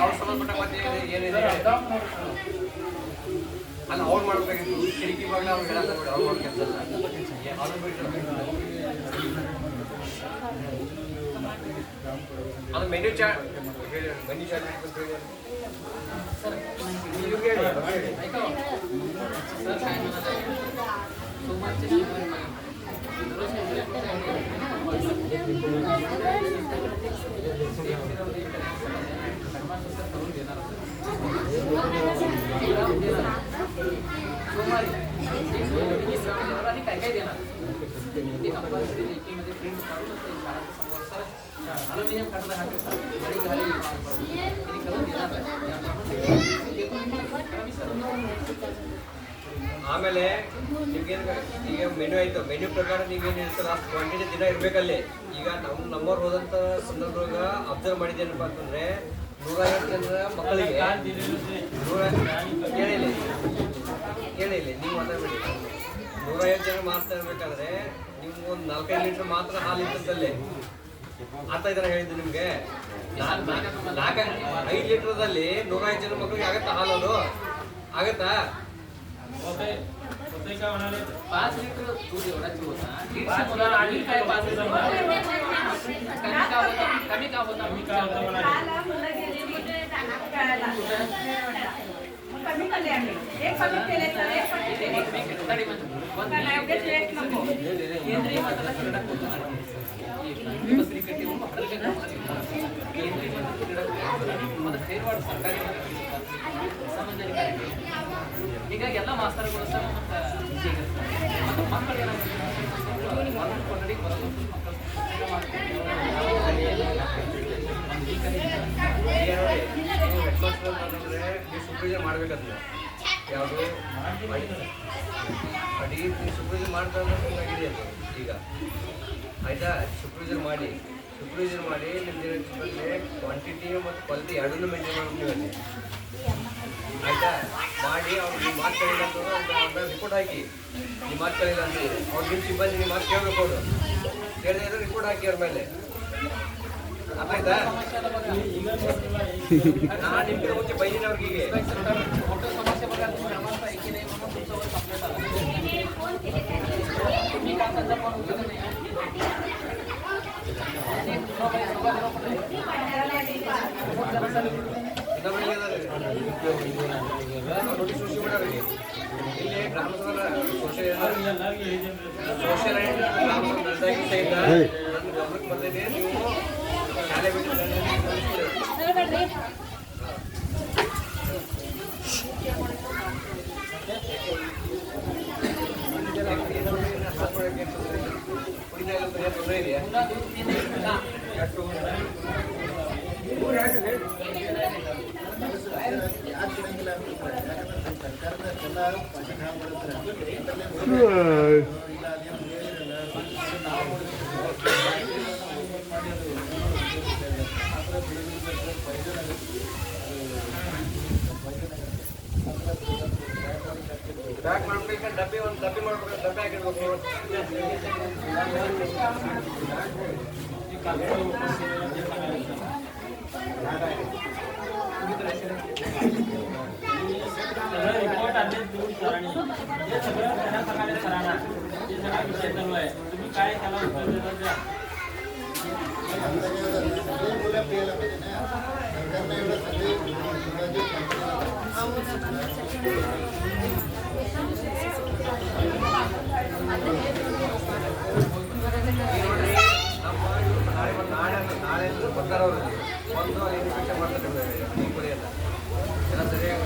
Speaker 3: ಅವ್ರು ಸಂಬಂಧಪಟ್ಟ ಮತ್ತೆ ಏನಿದೆ ಅಲ್ಲ ಅವ್ರು ಮಾಡ್ಬೇಕಿತ್ತು. ಕಿರಿಕಿ ಬಾಗ್ಲ ಅವ್ರು ಹೇಳಲ್ಲ ಬಿಡಿ, ಅವ್ರು ಮಾಡೋ ಕೆಲಸ ಅದು ಬಿಟ್ಟು ಅದು ಮೆನ್ಯೂ ಚಾರ್ಟ್ ಹೇಳಿ. ಮೆನ್ಯೂ ಚಾರ್ಟ್ ಅಂತ ಹೇಳಿ ನೀವು ಹೇಳಿ.
Speaker 4: काय काय देणार ते कंपल्सरी लेखीमध्ये प्रिंट काढून ते शाळेच्या समोर सर ಅಲ್ಯೂಮಿನಿಯಂ ಕಟ್ಟದ ಹಾಕಿರ್ತಾರೆ ಮಳೆ ಗಾಳಿ ಇದು ಕೆಲವೊಂದು ಇದಾವೆ
Speaker 3: ಆಮೇಲೆ ನಿಮ್ಗೇನು ಈಗ ಮೆನು ಆಯ್ತು, ಮೆನು ಪ್ರಕಾರ ನೀವೇನು ಇರ್ತಲ್ಲ ಅಷ್ಟು ಕ್ವಾಂಟಿಟಿ ದಿನ ಇರ್ಬೇಕಲ್ಲಿ. ಈಗ ನಮ್ಮವ್ರು ಹೋದಂಥ ಸಂದರ್ಭದಾಗ ಅಬ್ಸರ್ವ್ ಮಾಡಿದ್ದೇನಪ್ಪ ಅಂತಂದ್ರೆ 150 ಜನರ ಮಕ್ಕಳಿಗೆ ಕೇಳಿಲ್ಲ ನೀವು ಮಾತಾಡ್ಬೇಡಿ. 150 ಜನ ಮಾತ್ರ ಇರ್ಬೇಕಾದ್ರೆ ನಿಮ್ಗೆ ಒಂದು 4-5 ಲೀಟ್ರ್ ಮಾತ್ರ ಹಾಲು ಇರ್ತದಲ್ಲಿ ಆತ ಇದನ್ನ ಹೇಳಿದ್ದು ನಿಮ್ಗೆ. 5 ಲೀಟ್ರದಲ್ಲಿ 150 ಜನ ಮಕ್ಕಳಿಗೆ ಆಗತ್ತಾ ಹಾಲು? ಅದು ಆಗತ್ತಾ?
Speaker 4: 5 लीटर दूध एवढा होता दीडशे मुलाला आणि काय 5 लीटर कमी का होता
Speaker 5: कमी केले आम्ही एक कमी केले तर एक
Speaker 4: केंद्रीय मंत्र्याला क्रीडा होतो दुसरी कटी होऊन केंद्रीय मंत्री क्रीडा ಮತ್ತೆ ಖೈರ್ವಾಡ ಸರ್ಕಾರಿ ಸಮಂಜರಿ ಕಾರ್ಯಕ್ರಮ ಹೀಗಾಗಿ ಎಲ್ಲ ಮಾಸ್ತರ್ಗಳು ಸಹ ಮತ್ತು ಮಕ್ಕಳು
Speaker 3: ಸೂಪರ್ವೈಸರ್ ಮಾಡ್ಬೇಕಂದ್ರೆ ಯಾವುದು ಅಡಿಗೆ ಸೂಪರ್ವೈಸರ್ ಮಾಡ್ತಾಗಿದೆ ಅದು ಈಗ ಆಯ್ತಾ. ಸೂಪರ್ವೈಸರ್ ಮಾಡಿ ನಿಮ್ದು ಕ್ವಾಂಟಿಟಿ ಮತ್ತು ಕ್ವಾಲಿಟಿ ಎರಡನ್ನೂ ಮೇಂಟೈನ್ ಮಾಡ್ತೀವಿ ಆಯ್ತಾ. ಮಾಡಿ ಅವ್ರಿಗೆ ಮಾರ್ಕ್ ಕಲಿಲ್ಲ ಅಂತಂದ್ರೆ ಅವ್ರ ರಿಪೋರ್ಟ್ ಹಾಕಿ. ನೀವು ಮಾರ್ಕ್ ಕಲಿಲ್ಲ ಅಂದ್ರೆ ಅವ್ರು ನಿಮ್ಮ ಸಿಬ್ಬಂದಿ ನೀವು ಮಾರ್ಕ್ ಕೇಳಬೇಕು. ಅವರು ಕೇಳದೇ ಇದ್ರೆ ರಿಪೋರ್ಟ್ ಹಾಕಿ ಅವ್ರ ಮೇಲೆ. ಆಯ್ತಾ? ನಾನು ನಿಮ್ಗೆ ಮುಂಚೆ ಬೈದಿನ ಅವ್ರಿಗೆ
Speaker 4: समस्या बघा क्रमांक 1 नाही म्हणून तुमच्यावर कंप्लेंट आला तुम्ही का त्यांचा फोन उचलत नाही
Speaker 3: ನೋಟಿಸ್ ಸೃಷ್ಟಿ ಮಾಡೋರಿಗೆ ಇಲ್ಲಿ ಗ್ರಾಮಸಭಾ ಸೋಷಿಯಲ್ ಆ್ಯಂಡ್ ಗ್ರಾಮಸಭಾ ನಡೆದಾಗಿ ಸಹಿತ ನನ್ನ ಗಮನಕ್ಕೆ ಬಂದಿದೆ. ನೀವು ಶಾಲೆ ಬಿಟ್ಟು ತೊಂದರೆ ಇದೆಯಾ?
Speaker 1: ಯಾರು ಸಿಗಂಗಿಲ್ಲ ಅಂತಂದ್ರೆ ಯಾಕಂದ್ರೆ ಸರ್ಕಾರದ ಎಲ್ಲ ಪಾಠ ಮಾಡ್ತಾರೆ ಇಲ್ಲ ಅದೇನು ಹೇಳಿರಲ್ಲ ನಾವು ಮಾಡಿ ಅದು ಆ ಥರ ಬೆಳೆದಿದ್ರೆ ಪೈಜನ್ ಆಗುತ್ತೆ.
Speaker 3: ಪ್ಯಾಕ್ ಮಾಡ್ಬೇಕು ಡಬ್ಬಿ ಒಂದು ಡಬ್ಬಿ ಮಾಡ್ಬೇಕು, ಡಬ್ಬಿ ಹಾಕಿರ್ಬೇಕು.
Speaker 6: रिपोर्ट आधीच देऊन सरांनी हे सगळं त्यांना सांगायला सरांना हे सगळा विषय चालू आहे. तुम्ही काय त्याला उत्तर देतात द्या.
Speaker 3: ನಾಳೆ ಬರ್ತಾರ ಅವರು ಒಂದು ಇನ್ಸ್ಪೆಕ್ಷನ್ ಮಾಡ್ತಾರೆ ಈ ಕುರಿಯಲ್ಲ ಎಲ್ಲ ಸರಿಯಾಗಿ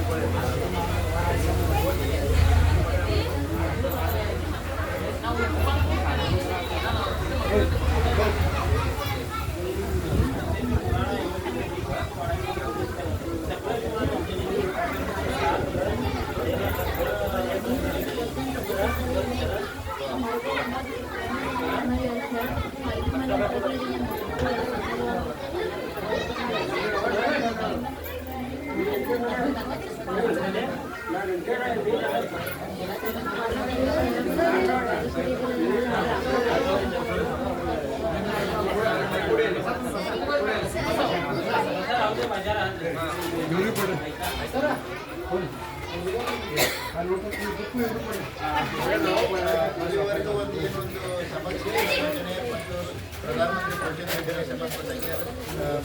Speaker 1: ಇದುವರೆಗೂ ಒಂದು ಏನೊಂದು ಸಮಸ್ಯೆ ಯೋಜನೆ ಮತ್ತು ಪ್ರಧಾನಮಂತ್ರಿ ಪೋಷಣೆ ಯೋಜನೆ ಸಂಬಂಧಪಟ್ಟಂಗೆ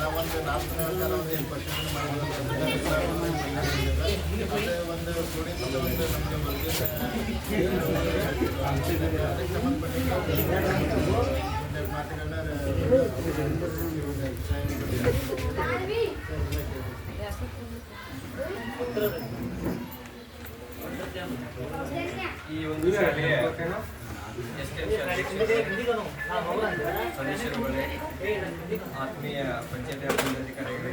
Speaker 1: ನಾವೊಂದು 4 ಕಾಲ ಒಂದು ಏನು ಪರಿಶೀಲನೆ ಮಾಡಬಹುದು. ಒಂದು ಸ್ಟೂಡೆಂಟ್ ಒಂದು ನಮಗೆ ಅದಕ್ಕೆ ಸಂಬಂಧಪಟ್ಟ ಮಾತುಗಳನ್ನ
Speaker 3: ಈ ಒಂದು ಶಾಲೆ STFC ಸದಸ್ಯರುಗಳೇ, ಆತ್ಮೀಯ ಪಂಚಾಯತ್ ಅಧಿಕಾರಿಗಳೇ,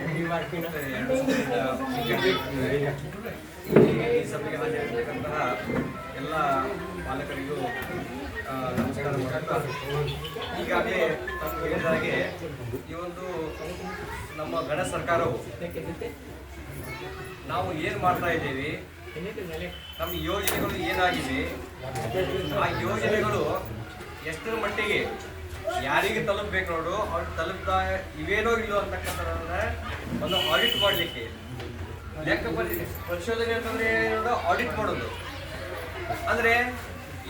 Speaker 3: ಈ ಸಭೆಗೆ ಹಾಜರಿರತಕ್ಕಂತಹ ಎಲ್ಲ ಪಾಲಕರಿಗೂ ನಮಸ್ಕಾರ ಮಾಡುತ್ತಾ, ಈಗಾಗಲೇ ತಮಗೆ ಹೇಳಿದ ಹಾಗೆ ಈ ಒಂದು ನಮ್ಮ ಗಣ ಸರ್ಕಾರವು ನಾವು ಏನು ಮಾಡ್ತಾ ಇದ್ದೀವಿ, ನಮ್ಮ ಯೋಜನೆಗಳು ಏನಾಗಿವೆ, ಆ ಯೋಜನೆಗಳು ಎಷ್ಟರ ಮಟ್ಟಿಗೆ ಯಾರಿಗೆ ತಲುಪಬೇಕು ನೋಡು ಅವ್ರಿಗೆ ತಲುಪ್ತಾ ಇವೇನೋ ಇಲ್ಲೋ ಅಂತಕ್ಕಂಥದ್ದನ್ನ ಒಂದು ಆಡಿಟ್ ಮಾಡಲಿಕ್ಕೆ, ಲೆಕ್ಕ ಪರಿಶೋಧನೆ ಅಂತಂದ್ರೆ ಏನೋ ಆಡಿಟ್ ಮಾಡೋದು. ಅಂದರೆ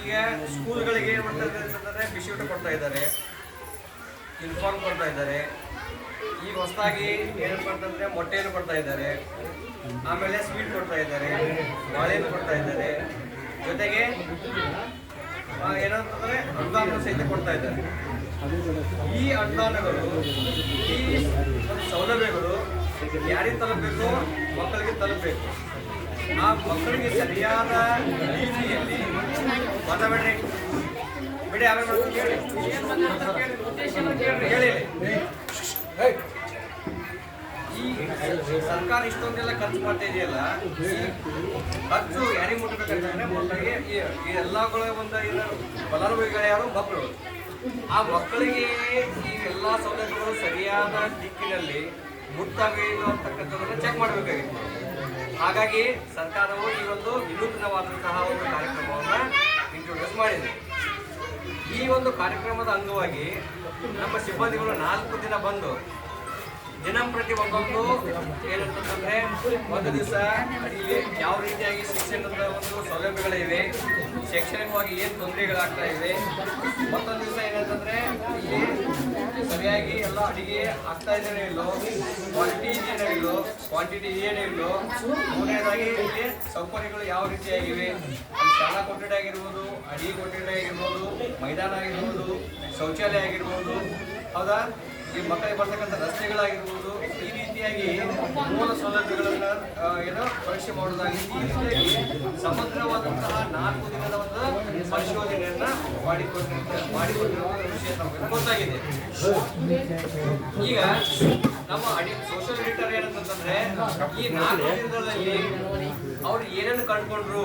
Speaker 3: ಈಗ ಸ್ಕೂಲ್ಗಳಿಗೆ ಏನು ಮಾಡ್ತಾ ಇದ್ದಾರೆ ಅಂತಂದರೆ ಬಿಸಿ ಊಟ ಕೊಡ್ತಾ ಇದ್ದಾರೆ, ಯೂನಿಫಾರ್ಮ್ ಕೊಡ್ತಾ ಇದ್ದಾರೆ, ಈಗ ಹೊಸದಾಗಿ ಏನಪ್ಪ ಅಂತಂದರೆ ಮೊಟ್ಟೆಯನ್ನು ಕೊಡ್ತಾ ಇದ್ದಾರೆ, ಆಮೇಲೆ ಸ್ವೀಟ್ ಕೊಡ್ತಾ ಇದ್ದಾರೆ, ಬಾಳೆಹಣ್ಣು ಕೊಡ್ತಾ ಇದ್ದಾರೆ, ಜೊತೆಗೆ ಏನಂತಂದರೆ ಅನುದಾನ ಸಹಿತ ಕೊಡ್ತಾ ಇದ್ದಾರೆ. ಈ ಅನುದಾನಗಳು, ಈ ಒಂದು ಸೌಲಭ್ಯಗಳು ಯಾರಿಗೆ ತಲುಪಬೇಕು, ಮಕ್ಕಳಿಗೆ ತಲುಪಬೇಕು. ಆ ಮಕ್ಕಳಿಗೆ ಸರಿಯಾದ ರೀತಿಯಲ್ಲಿ ಮಾತಾಡ್ರಿ ಬಿಡಿ, ಆಮೇಲೆ ಹೇಳಿ. ಈ ಸರ್ಕಾರ ಇಷ್ಟೊಂದೆಲ್ಲ ಖರ್ಚು ಮಾಡ್ತಾ ಇದೆಯಲ್ಲ, ಈ ಖರ್ಚು ಯಾರಿಗೆ ಮುಟ್ಟಬೇಕಂತಂದ್ರೆ ಮಕ್ಕಳಿಗೆ ಈ ಎಲ್ಲಗಳ ಒಂದು ಫಲಾನುಭವಿಗಳು ಯಾರು ಮಕ್ಕಳು. ಆ ಮಕ್ಕಳಿಗೆ ಈ ಎಲ್ಲ ಸೌಲಭ್ಯಗಳು ಸರಿಯಾದ ದಿಕ್ಕಿನಲ್ಲಿ ಮುಟ್ತಾವೆ ಇಲ್ಲ ಅಂತಕ್ಕಂಥದ್ದನ್ನು ಚೆಕ್ ಮಾಡಬೇಕಾಗಿತ್ತು. ಹಾಗಾಗಿ ಸರ್ಕಾರವು ಈ ಒಂದು ವಿನೂತನವಾದಂತಹ ಒಂದು ಕಾರ್ಯಕ್ರಮವನ್ನು ಇಂಟ್ರೊಡ್ಯೂಸ್ ಮಾಡಿದೆ. ಈ ಒಂದು ಕಾರ್ಯಕ್ರಮದ ಅಂಗವಾಗಿ ನಮ್ಮ ಸಿಬ್ಬಂದಿಗಳು 4 ದಿನ ಬಂದು ದಿನಂಪ್ರತಿ ಒಂದೊಂದು ಏನಂತಂದ್ರೆ, ಒಂದು ದಿವಸ ಅಲ್ಲಿ ಯಾವ ರೀತಿಯಾಗಿ ಶಿಕ್ಷಣದ ಒಂದು ಸೌಲಭ್ಯಗಳಿವೆ, ಶೈಕ್ಷಣಿಕವಾಗಿ ಏನು ತೊಂದರೆಗಳಾಗ್ತಾ ಇವೆ, ಮತ್ತೊಂದು ದಿವಸ ಏನಂತಂದ್ರೆ ಇಲ್ಲಿ ಸರಿಯಾಗಿ ಎಲ್ಲ ಅಡಿಗೆ ಆಗ್ತಾ ಇದ್ದೇನೆ ಇಲ್ಲೋ, ಕ್ವಾಲಿಟಿ ಇದೆಯೇನೋ ಇಲ್ಲೋ, ಕ್ವಾಂಟಿಟಿ ಇದೆಯೇನೋ ಇಲ್ಲೋ, ಮೂರನೇದಾಗಿ ಇಲ್ಲಿ ಸೌಕರ್ಯಗಳು ಯಾವ ರೀತಿಯಾಗಿವೆ, ಶಾಲಾ ಕೊಠಡಿ ಆಗಿರ್ಬೋದು, ಅಡಿಗೆ ಕೊಠಡಿ ಆಗಿರ್ಬೋದು, ಮೈದಾನ ಆಗಿರ್ಬೋದು, ಶೌಚಾಲಯ ಆಗಿರ್ಬೋದು, ಹೌದಾ, ಈ ಮಕ್ಕಳಿಗೆ ಬರ್ತಕ್ಕಂಥ ರಸ್ತೆಗಳಾಗಿರ್ಬೋದು, ಈ ರೀತಿಯಾಗಿ ಮೂಲ ಸೌಲಭ್ಯಗಳನ್ನ ಏನೋ ಪರೀಕ್ಷೆ ಮಾಡೋದಾಗಿ ಈ ರೀತಿಯಾಗಿ ಸಮಗ್ರವಾದಂತಹ 4 ದಿನದ ಒಂದು ಪರಿಶೋಧನೆಯನ್ನ ಮಾಡಿಕೊಂಡಿರುವ ವಿಷಯ ನಮಗೆ ಗೊತ್ತಾಗಿದೆ. ಈಗ ನಮ್ಮ ಸೋಷಿಯಲ್ ಎಡಿಟರ್ ಏನಂತಂದ್ರೆ, ಈ 4 ದಿನಗಳಲ್ಲಿ ಅವ್ರು ಏನೇನು ಕಂಡುಕೊಂಡ್ರು,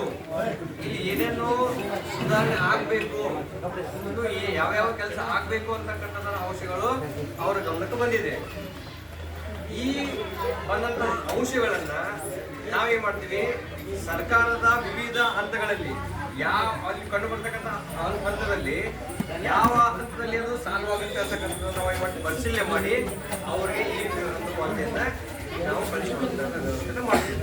Speaker 3: ಇಲ್ಲಿ ಏನೇನು ಸುಧಾರಣೆ ಆಗಬೇಕು, ಯಾವ್ಯಾವ ಕೆಲಸ ಆಗಬೇಕು ಅಂತಕ್ಕಂಥ ಅಂಶಗಳು ಅವರ ಗಮನಕ್ಕೆ ಬಂದಿದೆ. ಈ ಬಂದಂತಹ ಅಂಶಗಳನ್ನ ನಾವೇನ್ ಮಾಡ್ತೀವಿ, ಸರ್ಕಾರದ ವಿವಿಧ ಹಂತಗಳಲ್ಲಿ ಅಲ್ಲಿ ಕಂಡು ಬರ್ತಕ್ಕಂಥ ಹಂತದಲ್ಲಿ ಯಾವ ಹಂತದಲ್ಲಿ ಅದು ಸಾಲ್ವ್ ಆಗುತ್ತೆ ಅಂತಕ್ಕಂಥದ್ದು ನಾವು ಪರಿಶೀಲನೆ ಮಾಡಿ ಅವರಿಗೆ ಈ ವರದಿಯನ್ನ ನಾವು ಪರಿಶೀಲನೆ ವ್ಯವಸ್ಥೆ ಮಾಡ್ತೀವಿ.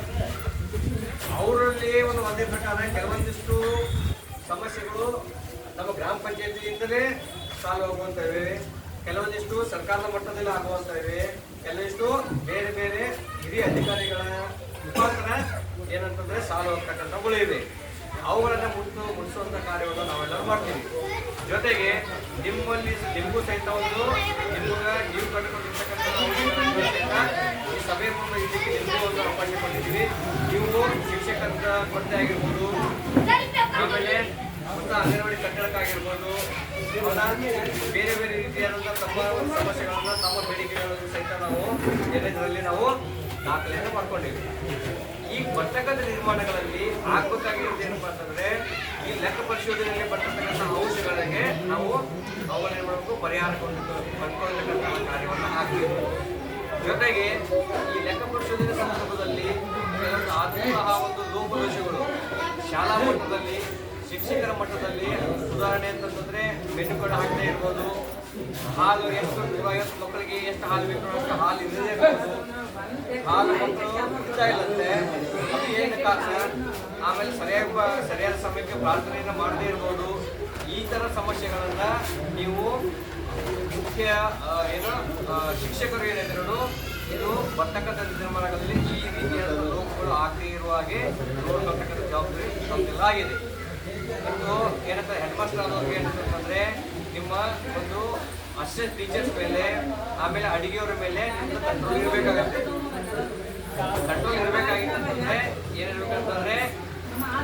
Speaker 3: ಅವರಲ್ಲಿ ಒಂದು ವರದಿ ಪ್ರಕಾರ ಕೆಲವೊಂದಿಷ್ಟು ಸಮಸ್ಯೆಗಳು ನಮ್ಮ ಗ್ರಾಮ ಪಂಚಾಯತಿಯಿಂದಲೇ ಸಾಲ್ವ್ ಆಗುವಂತವೆ, ಕೆಲವೊಂದಿಷ್ಟು ಸರ್ಕಾರದ ಮಟ್ಟದಲ್ಲಿ ಆಗುವಂತವೆ, ಕೆಲವೊಂದಿಷ್ಟು ಬೇರೆ ಬೇರೆ ಹಿರಿಯ ಅಧಿಕಾರಿಗಳ ಮುಖಾಂತರ ಏನಂತಂದ್ರೆ ಸಾಲ್ವ್ ಆಗ್ತಕ್ಕಂಥವುಗಳು ಇವೆ. ಅವುಗಳನ್ನು ಮುಟ್ಟಿಸುವಂತ ಕಾರ್ಯವನ್ನು ನಾವೆಲ್ಲರೂ ಮಾಡ್ತೀವಿ. ಜೊತೆಗೆ ನಿಮಗೂ ಸಹಿತ ಒಂದು ನೀವು ಕಂಡುಕೊಂಡಿರ್ತಕ್ಕಂಥ ಈ ಸಭೆ ಮುಂದೆ ಇದಕ್ಕೆ ನಿಮಗೂ ಒಂದು ಅವಕಾಶ ಕೊಟ್ಟಿದ್ದೀವಿ. ನೀವು ಶಿಕ್ಷಕರ ಕೊರತೆ ಆಗಿರ್ಬೋದು, ಆಮೇಲೆ ಮತ್ತು ಅಂಗನವಾಡಿ ಕಟ್ಟಡಕ್ಕಾಗಿರ್ಬೋದು, ಬೇರೆ ಬೇರೆ ರೀತಿಯಾದಂಥ ತಮ್ಮ ಸಮಸ್ಯೆಗಳನ್ನು, ತಮ್ಮ ಬೇಡಿಕೆಗಳನ್ನು ಸಹಿತ ನಾವು ಇದರಲ್ಲಿ ನಾವು ದಾಖಲೆಯನ್ನು ಮಾಡ್ಕೊಂಡಿವಿ. ಈ ಬರ್ತಕ್ಕಂಥ ನಿರ್ಮಾಣಗಳಲ್ಲಿ ಆಗ್ಬೇಕಾಗಿರೋದು ಏನಪ್ಪಾ ಅಂತಂದ್ರೆ, ಈ ಲೆಕ್ಕ ಪರಿಶೋಧನೆಯಲ್ಲಿ ಬರ್ತಕ್ಕಂಥ ಅಂಶಗಳಿಗೆ ನಾವು ಅವುಗಳನ್ನ ಏನ್ ಮಾಡಬೇಕು, ಪರಿಹಾರ ಕಂಡುಕೊಳ್ಳತಕ್ಕಂಥ ಕಾರ್ಯವನ್ನು ಆಗ್ಬೇಕು. ಜೊತೆಗೆ ಈ ಲೆಕ್ಕ ಪರಿಶೋಧನೆ ಸಂದರ್ಭದಲ್ಲಿ ಕೆಲವೊಂದು ಆದಂತಹ ಒಂದು ಲೋಪದೋಷಗಳು ಶಾಲಾ ಮಟ್ಟದಲ್ಲಿ, ಶಿಕ್ಷಕರ ಮಟ್ಟದಲ್ಲಿ ಸುಧಾರಣೆ ಅಂತಂದ್ರೆ ಮೆನು ಕಾರ್ಡ್ ಹಾಕ್ತಾ ಇರ್ಬೋದು, ಹಾಲು ಎಷ್ಟು 150 ಮಕ್ಕಳಿಗೆ ಎಷ್ಟು ಹಾಲು ಬೇಕು ಅಷ್ಟು ಹಾಲು ಇರದೇ ಇರ್ಬೋದು, ಹಾಲು ಮಕ್ಕಳು ಇರ್ತಾ ಇಲ್ಲಂತೆ, ಅದು ಏನು ಕಾರಣ, ಆಮೇಲೆ ಸರಿಯಾದ ಸಮಯಕ್ಕೆ ಪ್ರಾರ್ಥನೆಯನ್ನು ಮಾಡದೇ ಇರ್ಬೋದು. ಈ ಥರ ಸಮಸ್ಯೆಗಳನ್ನು ನೀವು ಮುಖ್ಯ ಶಿಕ್ಷಕರು ಏನಿದ್ರು ಇದು ಬರ್ತಕ್ಕಂಥ ನಿರ್ಮಾಣಗಳಲ್ಲಿ ಈ ರೀತಿಯಾದ ಲೋಪಗಳು ಆಗದೇ ಇರುವ ಹಾಗೆ ನೋಡ್ಕೊಳ್ತಕ್ಕಂಥ ಜವಾಬ್ದಾರಿ ತಮ್ಮೆಲ್ಲ ಆಗಿದೆ. ಮತ್ತು ಏನಂತ ಹೆಡ್ ಮಾಸ್ಟರ್ ಆದವ್ರಿಗೆ ಏನಂತಂದ್ರೆ, ನಿಮ್ಮ ಒಂದು ಅಸಿಸ್ಟೆಂಟ್ ಟೀಚರ್ಸ್ ಮೇಲೆ, ಆಮೇಲೆ ಅಡಿಗೆಯವರ ಮೇಲೆ ಕಂಟ್ರೋಲ್ ಇರಬೇಕಾಗತ್ತೆ. ಕಂಟ್ರೋಲ್ ಇರಬೇಕಾಗಿತ್ತಂತಂದ್ರೆ ಏನಿರ್ಬೇಕಂತಂದ್ರೆ,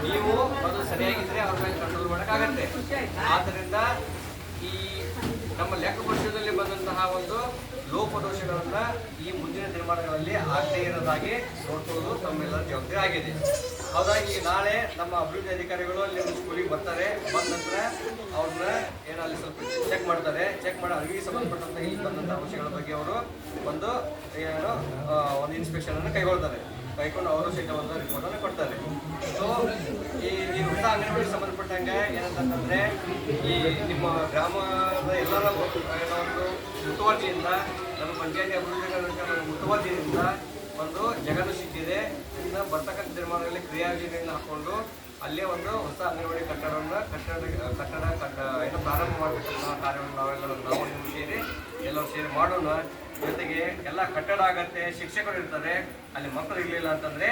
Speaker 3: ನೀವು ಅದು ಸರಿಯಾಗಿದ್ರೆ ಅವ್ರ ಮೇಲೆ ಕಂಟ್ರೋಲ್ ಮಾಡೋಕ್ಕಾಗತ್ತೆ. ಆದ್ದರಿಂದ ಈ ನಮ್ಮ ಲೆಕ್ಕಪತ್ರದಲ್ಲಿ ಬಂದಂತಹ ಒಂದು ಲೋಪದೋಷಗಳನ್ನ ಈ ಮುಂದಿನ ದಿನಮಾನಗಳಲ್ಲಿ ಆಗದೇ ಇರೋದಾಗಿ ನೋಡ್ಕೊಳ್ಳೋದು ತಮ್ಮೆಲ್ಲರ ಜವಾಬ್ದಾರಿ ಆಗಿದೆ. ಹೌದಾಗಿ ನಾಳೆ ನಮ್ಮ ಅಭಿವೃದ್ಧಿ ಅಧಿಕಾರಿಗಳು ಅಲ್ಲಿ ಸ್ಕೂಲಿಗೆ ಬರ್ತಾರೆ. ಬಂದ ನಂತರ ಅವ್ರನ್ನ ಏನೋ ಅಲ್ಲಿ ಸ್ವಲ್ಪ ಚೆಕ್ ಮಾಡ್ತಾರೆ. ಚೆಕ್ ಮಾಡಿ ಅರಿವಿಗೆ ಸಂಬಂಧಪಟ್ಟಂತ ಇಲ್ಲಿ ಬಂದಂಥ ಅಂಶಗಳ ಬಗ್ಗೆ ಅವರು ಒಂದು ಇನ್ಸ್ಪೆಕ್ಷನ್ ಅನ್ನು ಕೈಗೊಳ್ತಾರೆ. ಕೈಕೊಂಡು ಅವರು ಸಹಿತ ಒಂದು ರಿಪೋರ್ಟ್ ಅನ್ನು ಕೊಡ್ತಾರೆ. ಸೊ ಈ ಹೊಸ ಅಂಗನವಾಡಿ ಸಂಬಂಧಪಟ್ಟಂಗೆ ಏನಂತಂದ್ರೆ ಈ ನಿಮ್ಮ ಗ್ರಾಮದ ಎಲ್ಲರ ಒಂದು ಮುತುವರ್ಜಿಯಿಂದ ನಮ್ಮ ಪಂಚಾಯತಿ ಅಭಿವೃದ್ಧಿ ಮುತುವರ್ಜಿಯಿಂದ ಒಂದು ಜಗತ್ತು ಸಿಕ್ಕಿದೆ. ಇನ್ನು ಬರ್ತಕ್ಕಂಥ ನಿರ್ಮಾಣದಲ್ಲಿ ಕ್ರಿಯಾಯೋಜನೆಯನ್ನು ಹಾಕೊಂಡು ಅಲ್ಲೇ ಒಂದು ಹೊಸ ಅಂಗನವಾಡಿ ಕಟ್ಟಡ ಏನು ಪ್ರಾರಂಭ ಮಾಡತಕ್ಕಂಥ ಕಾರ್ಯವನ್ನು ನಾವು ನೀವು ಸೇರಿ ಎಲ್ಲರೂ ಸೇರಿ ಮಾಡೋಣ. ಜೊತೆಗೆ ಎಲ್ಲ ಕಟ್ಟಡ ಆಗತ್ತೆ, ಶಿಕ್ಷಕರು ಇರ್ತಾರೆ, ಅಲ್ಲಿ ಮಕ್ಕಳು ಇರಲಿಲ್ಲ ಅಂತಂದ್ರೆ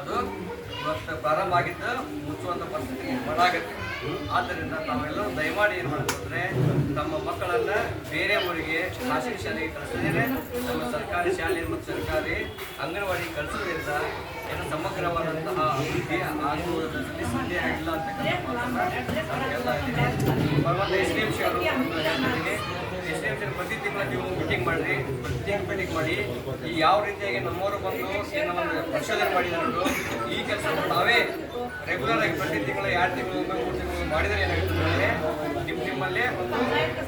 Speaker 3: ಅದು ಇವತ್ತು ಪ್ರಾರಂಭ ಆಗಿದ್ದು ಮುಚ್ಚುವಂಥ ಪರಿಸ್ಥಿತಿ ನಿರ್ಮಾಣ ಆಗುತ್ತೆ. ಆದ್ದರಿಂದ ತಾವೆಲ್ಲರೂ ದಯಮಾಡಿ ಏನು ಮಾಡ್ತಂದ್ರೆ ತಮ್ಮ ಮಕ್ಕಳನ್ನ ಬೇರೆ ಊರಿಗೆ ಖಾಸಗಿ ಶಾಲೆಗೆ ಕಳಿಸಿದ್ರೆ ನಮ್ಮ ಸರ್ಕಾರಿ ಶಾಲೆ ಮತ್ತು ಸರ್ಕಾರಿ ಅಂಗನವಾಡಿ ಕಳಿಸೋದ್ರಿಂದ ಏನು ಸಮಗ್ರವಾದಂತಹ ಅಭಿವೃದ್ಧಿ ಆಗುವುದರಲ್ಲಿ ಸಾಧ್ಯ ಇಲ್ಲ ಅಂತಕ್ಕಂಥ ಮಾತನ್ನ SDMC ಅವರು SDMC ಪ್ರತಿ ತಿಂಗಳ ನೀವು ಮೀಟಿಂಗ್ ಮಾಡಿರಿ. ಪ್ರತಿ ತಿಂಗಳು ಮೀಟಿಂಗ್ ಮಾಡಿ ಈ ಯಾವ ರೀತಿಯಾಗಿ ನಮ್ಮವರು ಬಂದು ಏನೋ ಒಂದು ಪರಿಶೋಧನೆ ಮಾಡಿದ್ರು ಈ ಕೆಲಸ ನಾವೇ ರೆಗ್ಯುಲರ್ ಆಗಿ ಪ್ರತಿ ತಿಂಗಳು 2 ತಿಂಗಳು 3 ತಿಂಗಳು ಮಾಡಿದರೆ ಏನಾಗುತ್ತೆ ನಿಮ್ಮಲ್ಲೇ ಒಂದು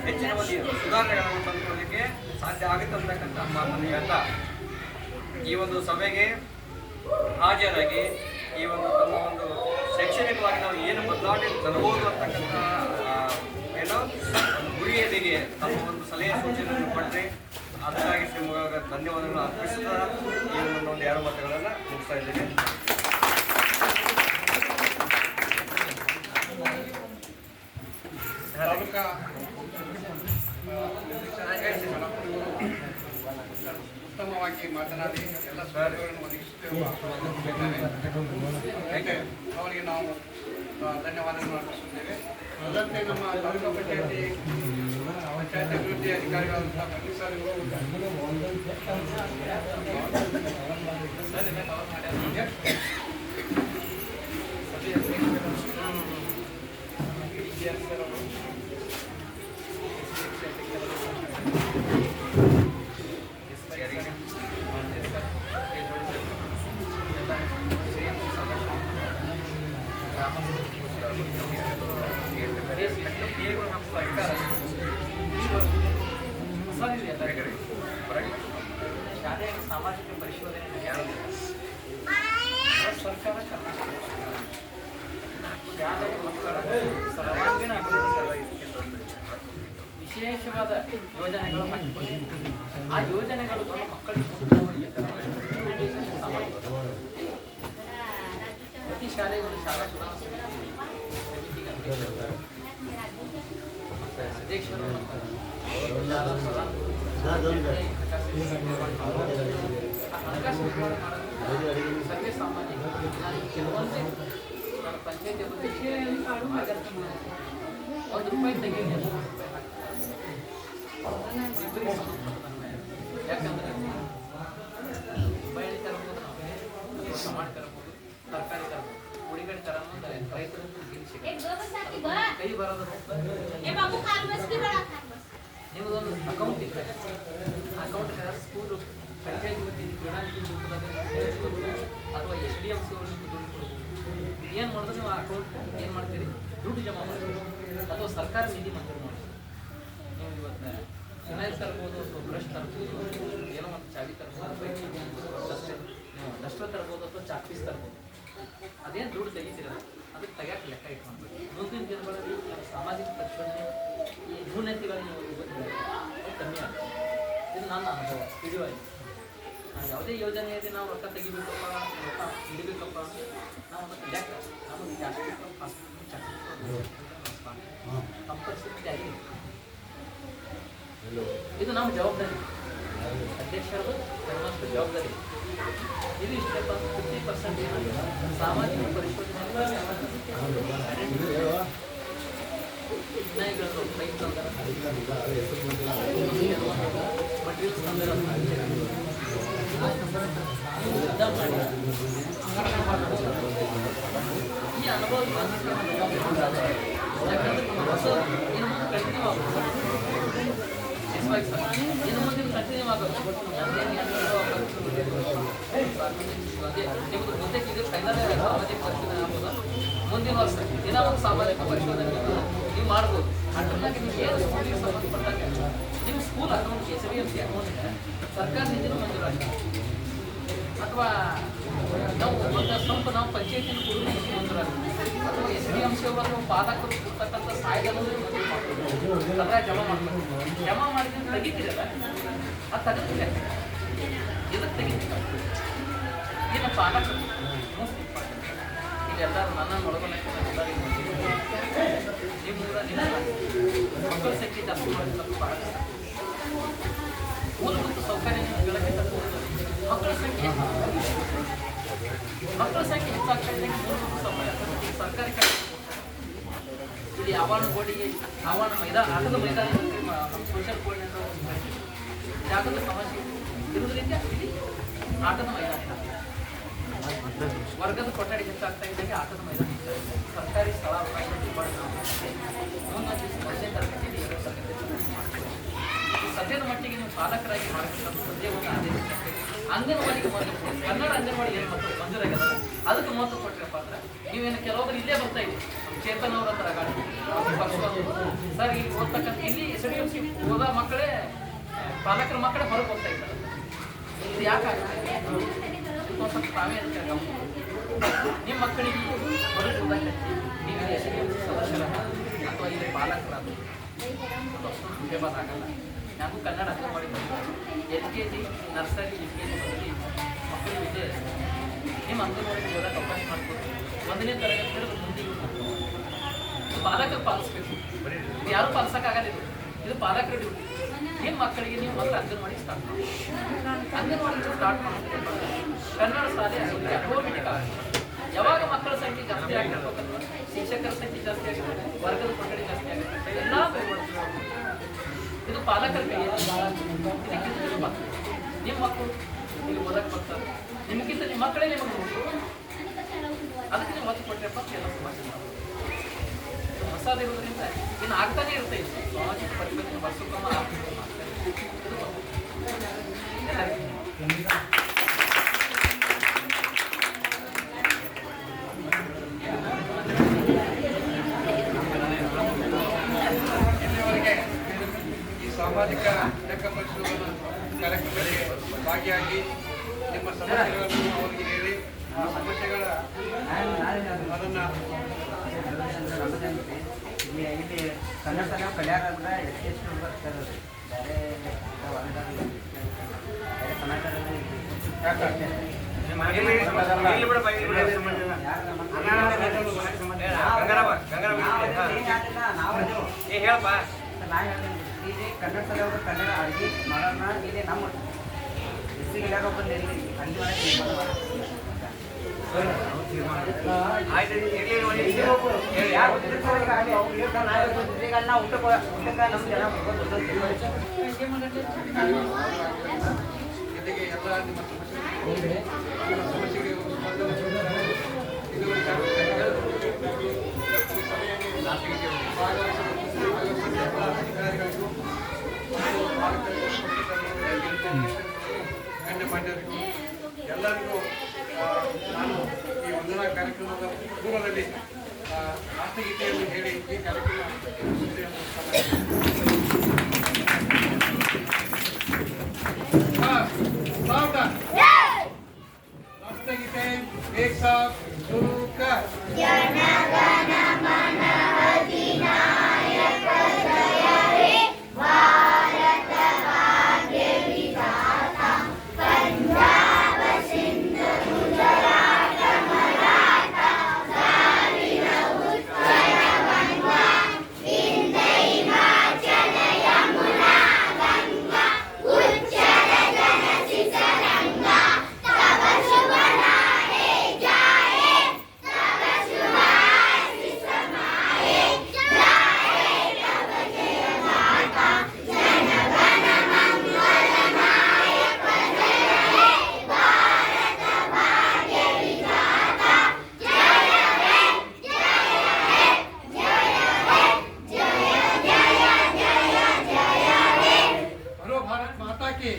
Speaker 3: ಹೆಚ್ಚಿನ ಒಂದು ಸುಧಾರಣೆಗಳನ್ನು ತಂದುಕೊಳ್ಳಲಿಕ್ಕೆ ಸಾಧ್ಯ ಆಗುತ್ತೆ ಅಂತಕ್ಕಂಥ ಮಾತನ್ನು ಹೇಳ್ತಾ ಈ ಒಂದು ಸಭೆಗೆ ಹಾಜರಾಗಿ ಈ ಒಂದು ತಮ್ಮ ಒಂದು ಶೈಕ್ಷಣಿಕವಾಗಿ ನಾವು ಏನು ಬದಲಾವಣೆ ತರಬಹುದು ಅಂತಕ್ಕಂಥ ಏನೋ ಒಂದು ಗುರಿಯರಿಗೆ ತಮ್ಮ ಒಂದು ಸಲಹೆ ಸೂಚನೆಯನ್ನು ಕೊಟ್ಟರೆ ಅದಕ್ಕಾಗಿ ಶ್ರೀಮುಖ ಧನ್ಯವಾದಗಳನ್ನು ಅರ್ಪಿಸುತ್ತಾ ಈ ಒಂದು 2 ಮಾತುಗಳನ್ನು ಮುಗಿಸ್ತಾ ಇದ್ದೇನೆ.
Speaker 7: ಉತ್ತಮವಾಗಿ ಮಾತನಾಡಿ ಎಲ್ಲ ಸೌಲಭ್ಯಗಳನ್ನು ಒದಗಿಸುತ್ತಿರುವ ಅವರಿಗೆ ನಾವು ಧನ್ಯವಾದಗಳನ್ನು ಅರ್ಪಿಸುತ್ತೇವೆ. ಅದರಂತೆ ನಮ್ಮ ತಾಲೂಕು ಪಂಚಾಯತಿ ಅಭಿವೃದ್ಧಿ ಅಧಿಕಾರಿಗಳಾದಂತಹ
Speaker 4: ಶಾಲೆಯ ಸಾಮಾಜಿಕ ಪರಿಶೋಧನೆ ಸರ್ಕಾರ ಶಾಲೆಯ ಮಕ್ಕಳ ಸರ್ವಾಂಗೀಣ ಅಭಿವೃದ್ಧಿ ವಿಶೇಷವಾದ ಯೋಜನೆಗಳು ಹಾಕಿಕೊಂಡು ಆ ಯೋಜನೆಗಳು ನಮ್ಮ ಮಕ್ಕಳಿಗೆ ಪ್ರತಿ ಶಾಲೆಗೆ ಒಂದು ಶಾಲಾ ಅಧ್ಯಕ್ಷರು ಸರ್ವೇ ಸಾಮಾನ್ಯ ಕೆಲವೊಂದೇ ಪಂಚಾಯತಿ ₹1 ತೆಗೆಯುತ್ತೆ. ಯಾಕಂದ್ರೆ ಬಯಲು ತರಬಹುದು, ನಾವು ಟಮಾಟೆ ತರಬಹುದು, ತರಕಾರಿ ತರಬಹುದು, ಉಳಿಗಡೆ ತರ ರೈತರು ಕೈ ಬರೋದು. ನಿಮ್ಮದೊಂದು ಅಕೌಂಟ್ ಇದೆ, ಅಕೌಂಟ್ ಸ್ಕೂಲು ಪಂಚಾಯತ್ ಅಥವಾ SDMC ದುಡ್ಡು ಕೊಡ್ಬೋದು. ಏನು ಮಾಡಿದ್ರೆ ನೀವು ಆ ಅಕೌಂಟ್ ಏನು ಮಾಡ್ತೀರಿ, ದುಡ್ಡು ಜಮಾ ಮಾಡ್ತೀರಿ ಅಥವಾ ಸರ್ಕಾರ ನಿಧಿ ಮಂಜೂರು ಮಾಡ್ತೀರಿ. ನೀವು ಇವತ್ತು ಫಿನೈಲ್ ತರ್ಬೋದು ಅಥವಾ ಬ್ರಷ್ ತರ್ಬೋದು, ಏನೋ ಒಂದು ಚಾವಿ ತರ್ಬೋದು, ಡಸ್ಟರ್ ತರ್ಬೋದು ಅಥವಾ ಚಾಕ್ಪೀಸ್ ತರ್ಬೋದು. ಅದೇನು ದುಡ್ಡು ತೆಗಿತೀರಲ್ಲ ಅದಕ್ಕೆ ತೆಗಿಯಕ್ಕೆ ಲೆಕ್ಕ ಇಟ್ಕೊಂಡು ಮುಂದಿನ ದಿನಗಳಲ್ಲಿ ಸಾಮಾಜಿಕ ಪರಿಶೋಧನೆ ಈ ನ್ಯೂನತೆಗಳನ್ನು ಕಮ್ಮಿ ಆಗ್ತದೆ. ಇದು ನನ್ನ ಅನುಭವ. ತಿಳಿವಾಯಿ ನಾವು ಯಾವುದೇ ಯೋಜನೆಯಲ್ಲಿ ನಾವು ರೊಕ್ಕ ತೆಗಿಬೇಕಪ್ಪ, ರೊಕ್ಕ ಹಿಡಿಬೇಕಪ್ಪ, ನಾವು ಮತ್ತು ಲೆಕ್ಕ ನಮಗೆ ಜಾಸ್ತಿ ಕಂಪಲ್ಸರಿ ಜಾರಿ. ಇದು ನಮ್ಮ ಜವಾಬ್ದಾರಿ, ಅಧ್ಯಕ್ಷರದು ಧರ್ಮಸ್ಥಳ ಜವಾಬ್ದಾರಿ. ಇದು ಇಷ್ಟಪ್ಪ 50% ಸಾಮಾಜಿಕ ಪರಿಶೋಧನೆ ವಿನಾಯಿಗಳು ಪೈಪ್ ತಂದರೆ ಮಟೀರಿಯಲ್ಸ್ ತಂದರೆ ಸಿದ್ಧ ಮಾಡಿ ಈ ಅನುಭವ ಯಾಕಂದ್ರೆ ನಮ್ಮ ಹೊಸ ಇನ್ನು ಮುಂದೆ ಕಂಟಿನ್ಯೂ ಆಗುತ್ತೆ. ಇನ್ನು ಮುಂದೆ ಕಂಟಿನ್ಯೂ ಆಗುತ್ತೆ. ನಿಮ್ಮದು ಮುಂದಕ್ಕೆ ಇದು ಫೈನಲ್ ಸಾಮಾಜಿಕ ಪರಿಶೋಧನೆ ಆಗ್ಬೋದ. ಮುಂದಿನ ವರ್ಷ ದಿನ ಒಂದು ಸಾಮಾಜಿಕ ಪರಿಶೋಧನೆ ನೀವು ಮಾಡ್ಬೋದು. ಅದ್ರನ್ನಾಗಿ ನೀವು ಏನು ಸ್ಕೂಲಿಗೆ ಸಂಬಂಧಪಟ್ಟಂಗೆ ನಿಮ್ಮ ಸ್ಕೂಲ್ ಅಕೌಂಟ್ SDMC ಅಕೌಂಟ್ಗೆ ಸರ್ಕಾರದಿಂದ ಮಂಜೂರಾಗಿದೆ. ಅಥವಾ ನಾವು ಒಂದು ಸ್ವಲ್ಪ ನಾವು ಪಂಚಾಯತಿನ ಕೊಡೋದು ಮಂಜೂರಾಗಿದೆ. ಅಥವಾ SDMC ಅವರು ಪಾಲಕರು ಕೊಡ್ತಕ್ಕಂಥ ಸಹಾಯಧನ ಅದ್ರಾಗ ಜಮಾ ಮಾಡ್ತಾರೆ. ಜಮಾ ಮಾಡಿದ್ರೆ ತೆಗಿತೀರಲ್ಲ, ಅದು ತೆಗೆದಿಲ್ಲ. ಇದಕ್ಕೆ ತೆಗಿತೀರ ಇನ್ನು ಪಾಲಕರು ಮೋಸ್ಟ್ ಇಂಪಾರ್ಟೆಂಟ್. ಇಲ್ಲೆಲ್ಲರೂ ನನ್ನ ಒಳಗೊಳ್ಳಕ್ಕೆ ಎಲ್ಲರಿಗೂ ನಿಮ್ಮ ಮಕ್ಕಳ ಸಂಖ್ಯೆ ಜಾಸ್ತಿ ಮಾಡಿದ ಪಾಲಕರು ಮೂಲಭೂತ ಸೌಕರ್ಯಗಳಿಗೆ ಮಕ್ಕಳ ಸಂಖ್ಯೆ ಹೆಚ್ಚಾಗ್ತಾ ಇದೆ. ಮೂಲಭೂತ ಸೌಕರ್ಯ ಸರ್ಕಾರಿ ಕಡೆ ಇಲ್ಲಿ ಆವರಣ ಗೋಡಿಗೆ ಆವರಣ ಮೈದಾನ ಆಟದ ಮೈದಾನ ನಮ್ಮ ಸೋಷಿಯಲ್ ಕೋರ್ಡಿನೇಟರ್ ಜಾಗದ ಸಮಸ್ಯೆ ಇರುವುದರಿಂದ ಇಲ್ಲಿ ಆಟದ ಮೈದಾನ ವರ್ಗದ ಕೊಠಡಿ ಹೆಚ್ಚಾಗ್ತಾ ಇದ್ದಾಗ ಆಟದ ಮೈದಾನ ಸರ್ಕಾರಿ ಸ್ಥಳ ಒಂದನೇ ತರಗತಿ ಸದ್ಯದ ಮಟ್ಟಿಗೆ ನೀವು ಪಾಲಕರಾಗಿ ಮಾಡಬೇಕಂತ ಸದ್ಯ ಒಂದು ಆದೇಶ ಅಂಗನವಾಡಿಗೆ ಕನ್ನಡ ಅಂಗನವಾಡಿ ಏನು ಮಕ್ಕಳು ಮಂಜೂರಾಗ್ಯದ ಅದಕ್ಕೆ ಮಹತ್ವ ಕೊಟ್ಟಿರಪ್ಪ ಅಂದ್ರೆ ನೀವೇನು ಕೆಲವೊಬ್ಬರು ಇಲ್ಲೇ ಬರ್ತಾ ಇದ್ದೀವಿ ಚೇತನ್ ಅವ್ರ ಹತ್ರ ಗಾಡಿ ಸರ್ ಇಲ್ಲಿ ಓದ್ತಕ್ಕಂಥ ಇಲ್ಲಿ SDMC ಓದ ಮಕ್ಕಳೇ ಪಾಲಕರ ಮಕ್ಕಳೇ ಹೊರಗೆ ಹೋಗ್ತಾ ಇದ್ದಾರೆ. ಇದು ಯಾಕಾಗುತ್ತೆ ಸ್ವಲ್ಪ ತಾವೇ ನಿಮ್ಮ ಮಕ್ಕಳಿಗೆ ಹೊರಗೆ ಓದಕ್ಕೆ ನೀವು SDMC ಸದಸ್ಯರಾದ ಅಥವಾ ಇಲ್ಲಿ ಪಾಲಕರಾದ ಆಗಲ್ಲ. ನಾವು Kannada anganwadi LKG nursery UKG ಮಕ್ಕಳಿಗೆ ವಿದ್ಯೆ ನಿಮ್ಮ ಅಂಗನವಾಡಿಗೆ ಓದಕ್ಕೆ ಅವಕಾಶ ಮಾಡ್ಬೋದು. ಒಂದನೇ ತರಗತಿ ಹಿಡಿದು ಮುಂದಿಗೆ ಪಾಲಕರು ಪಾಲಿಸ್ಬೇಕು. ಇದು ಯಾರು ಪಾಲಿಸೋಕ್ಕಾಗಲ್ಲ. ಇದು ಪಾಲಕರ ಡ್ಯೂಟಿ. ನಿಮ್ಮ ಮಕ್ಕಳಿಗೆ ನೀವು ಮತ್ತೆ ಅಂಗನವಾಡಿ ಸ್ಟಾರ್ಟ್ ಮಾಡಿ ಸ್ಟಾರ್ಟ್ ಮಾಡ್ತೀವಿ. ಕನ್ನಡ ಶಾಲೆ ಆಟೋಮೆಟಿಕ್ ಆಗುತ್ತೆ. ಯಾವಾಗ ಮಕ್ಕಳ ಸಂಖ್ಯೆ ಜಾಸ್ತಿ ಆಗಿರ್ಬೇಕಂದ್ರೆ ಶಿಕ್ಷಕರ ಸಂಖ್ಯೆ ಜಾಸ್ತಿ ಆಗುತ್ತೆ, ವರ್ಗದ ಕೊಠಡಿ ಜಾಸ್ತಿ ಆಗುತ್ತೆ, ಎಲ್ಲ ಪರಿವರ್ತನೆ ಇದು ಪಾಲಕರ ಕೈಯಲ್ಲಿ. ನಿಮ್ಮ ಮಕ್ಕಳು ಇಲ್ಲಿ ಓದಕ್ಕೆ ಬರ್ತಾರೆ, ನಿಮಗಿಂತ ನಿಮ್ಮ ಮಕ್ಕಳೇ ನಿಮಗೆ ನೋಡಿ ಅದಕ್ಕೆ ನೀವು ಒತ್ತು ಕೊಟ್ಟರೆಪ್ಪ ಎಲ್ಲ ಸಮಸ್ಯೆ ಹೊಸದಿರೋದ್ರಿಂದ ಇನ್ನು ಆಗ್ತಾನೆ ಇರುತ್ತೆ. ಇದು ಸಾಮಾಜಿಕ ಪರಿವರ್ತನೆ ವರ್ಷಕ್ಕೊಮ್ಮ
Speaker 7: ಇಲ್ಲಿವರೆಗೆ ಈ ಸಾಮಾಜಿಕ ಲೆಕ್ಕ ಪರಿಶೋಧನಾ ಕಾರ್ಯಕ್ರಮಕ್ಕೆ ಭಾಗಿಯಾಗಿ ನಿಮ್ಮ ಸಮಸ್ಯೆಗಳನ್ನು ಅವರಿಗೆ ಹೇಳಿ ಆ ಸಮಸ್ಯೆಗಳ ಅದನ್ನು
Speaker 8: ಇಲ್ಲಿ ಕನ್ನಡ ಶಾಲೆ ಕಲ್ಯಾಣ ಅಂದ್ರೆ ಎಷ್ಟು ಬರ್ತಾರೆ ಬೇರೆ ಸಮಾಜದಲ್ಲಿ
Speaker 3: ಹೇಳಪ್ಪ
Speaker 8: ಇಲ್ಲಿ ಕನ್ನಡ ಶಾಲೆ ಅವರು ಕನ್ನಡ ಅಡುಗೆ ಮಾಡೋಣ. ಇಲ್ಲಿ ನಮ್ಮ SC ಗಿಲ್ಲಾಗ ಬಂದಿರಲಿ ಅಲ್ಲಿ
Speaker 7: ಜೊತೆಗೆ ಎಲ್ಲ ನಿಮ್ಮ ಸಮಸ್ಯೆಗೆ ಅಧಿಕಾರಿಗಳಿಗೂ ಗಣ್ಯಮಾನ್ಯರಿಗೂ ಎಲ್ಲರಿಗೂ ನಾನು ಈ ವಂದನಾ ಕಾರ್ಯಕ್ರಮದ ಪೂರ್ವದಲ್ಲಿ ರಾಷ್ಟ್ರಗೀತೆಯನ್ನು ಹೇಳಿ ಈ ಕಾರ್ಯಕ್ರಮ राष्ट्रगीते एक साथ शुरू कर। जन गण मन अधिनायक जय हे भारत भाग्य विधाता पंजाब सिंध गुजरात मराठा द्राविड़ उत्कल बंगा भारत माता की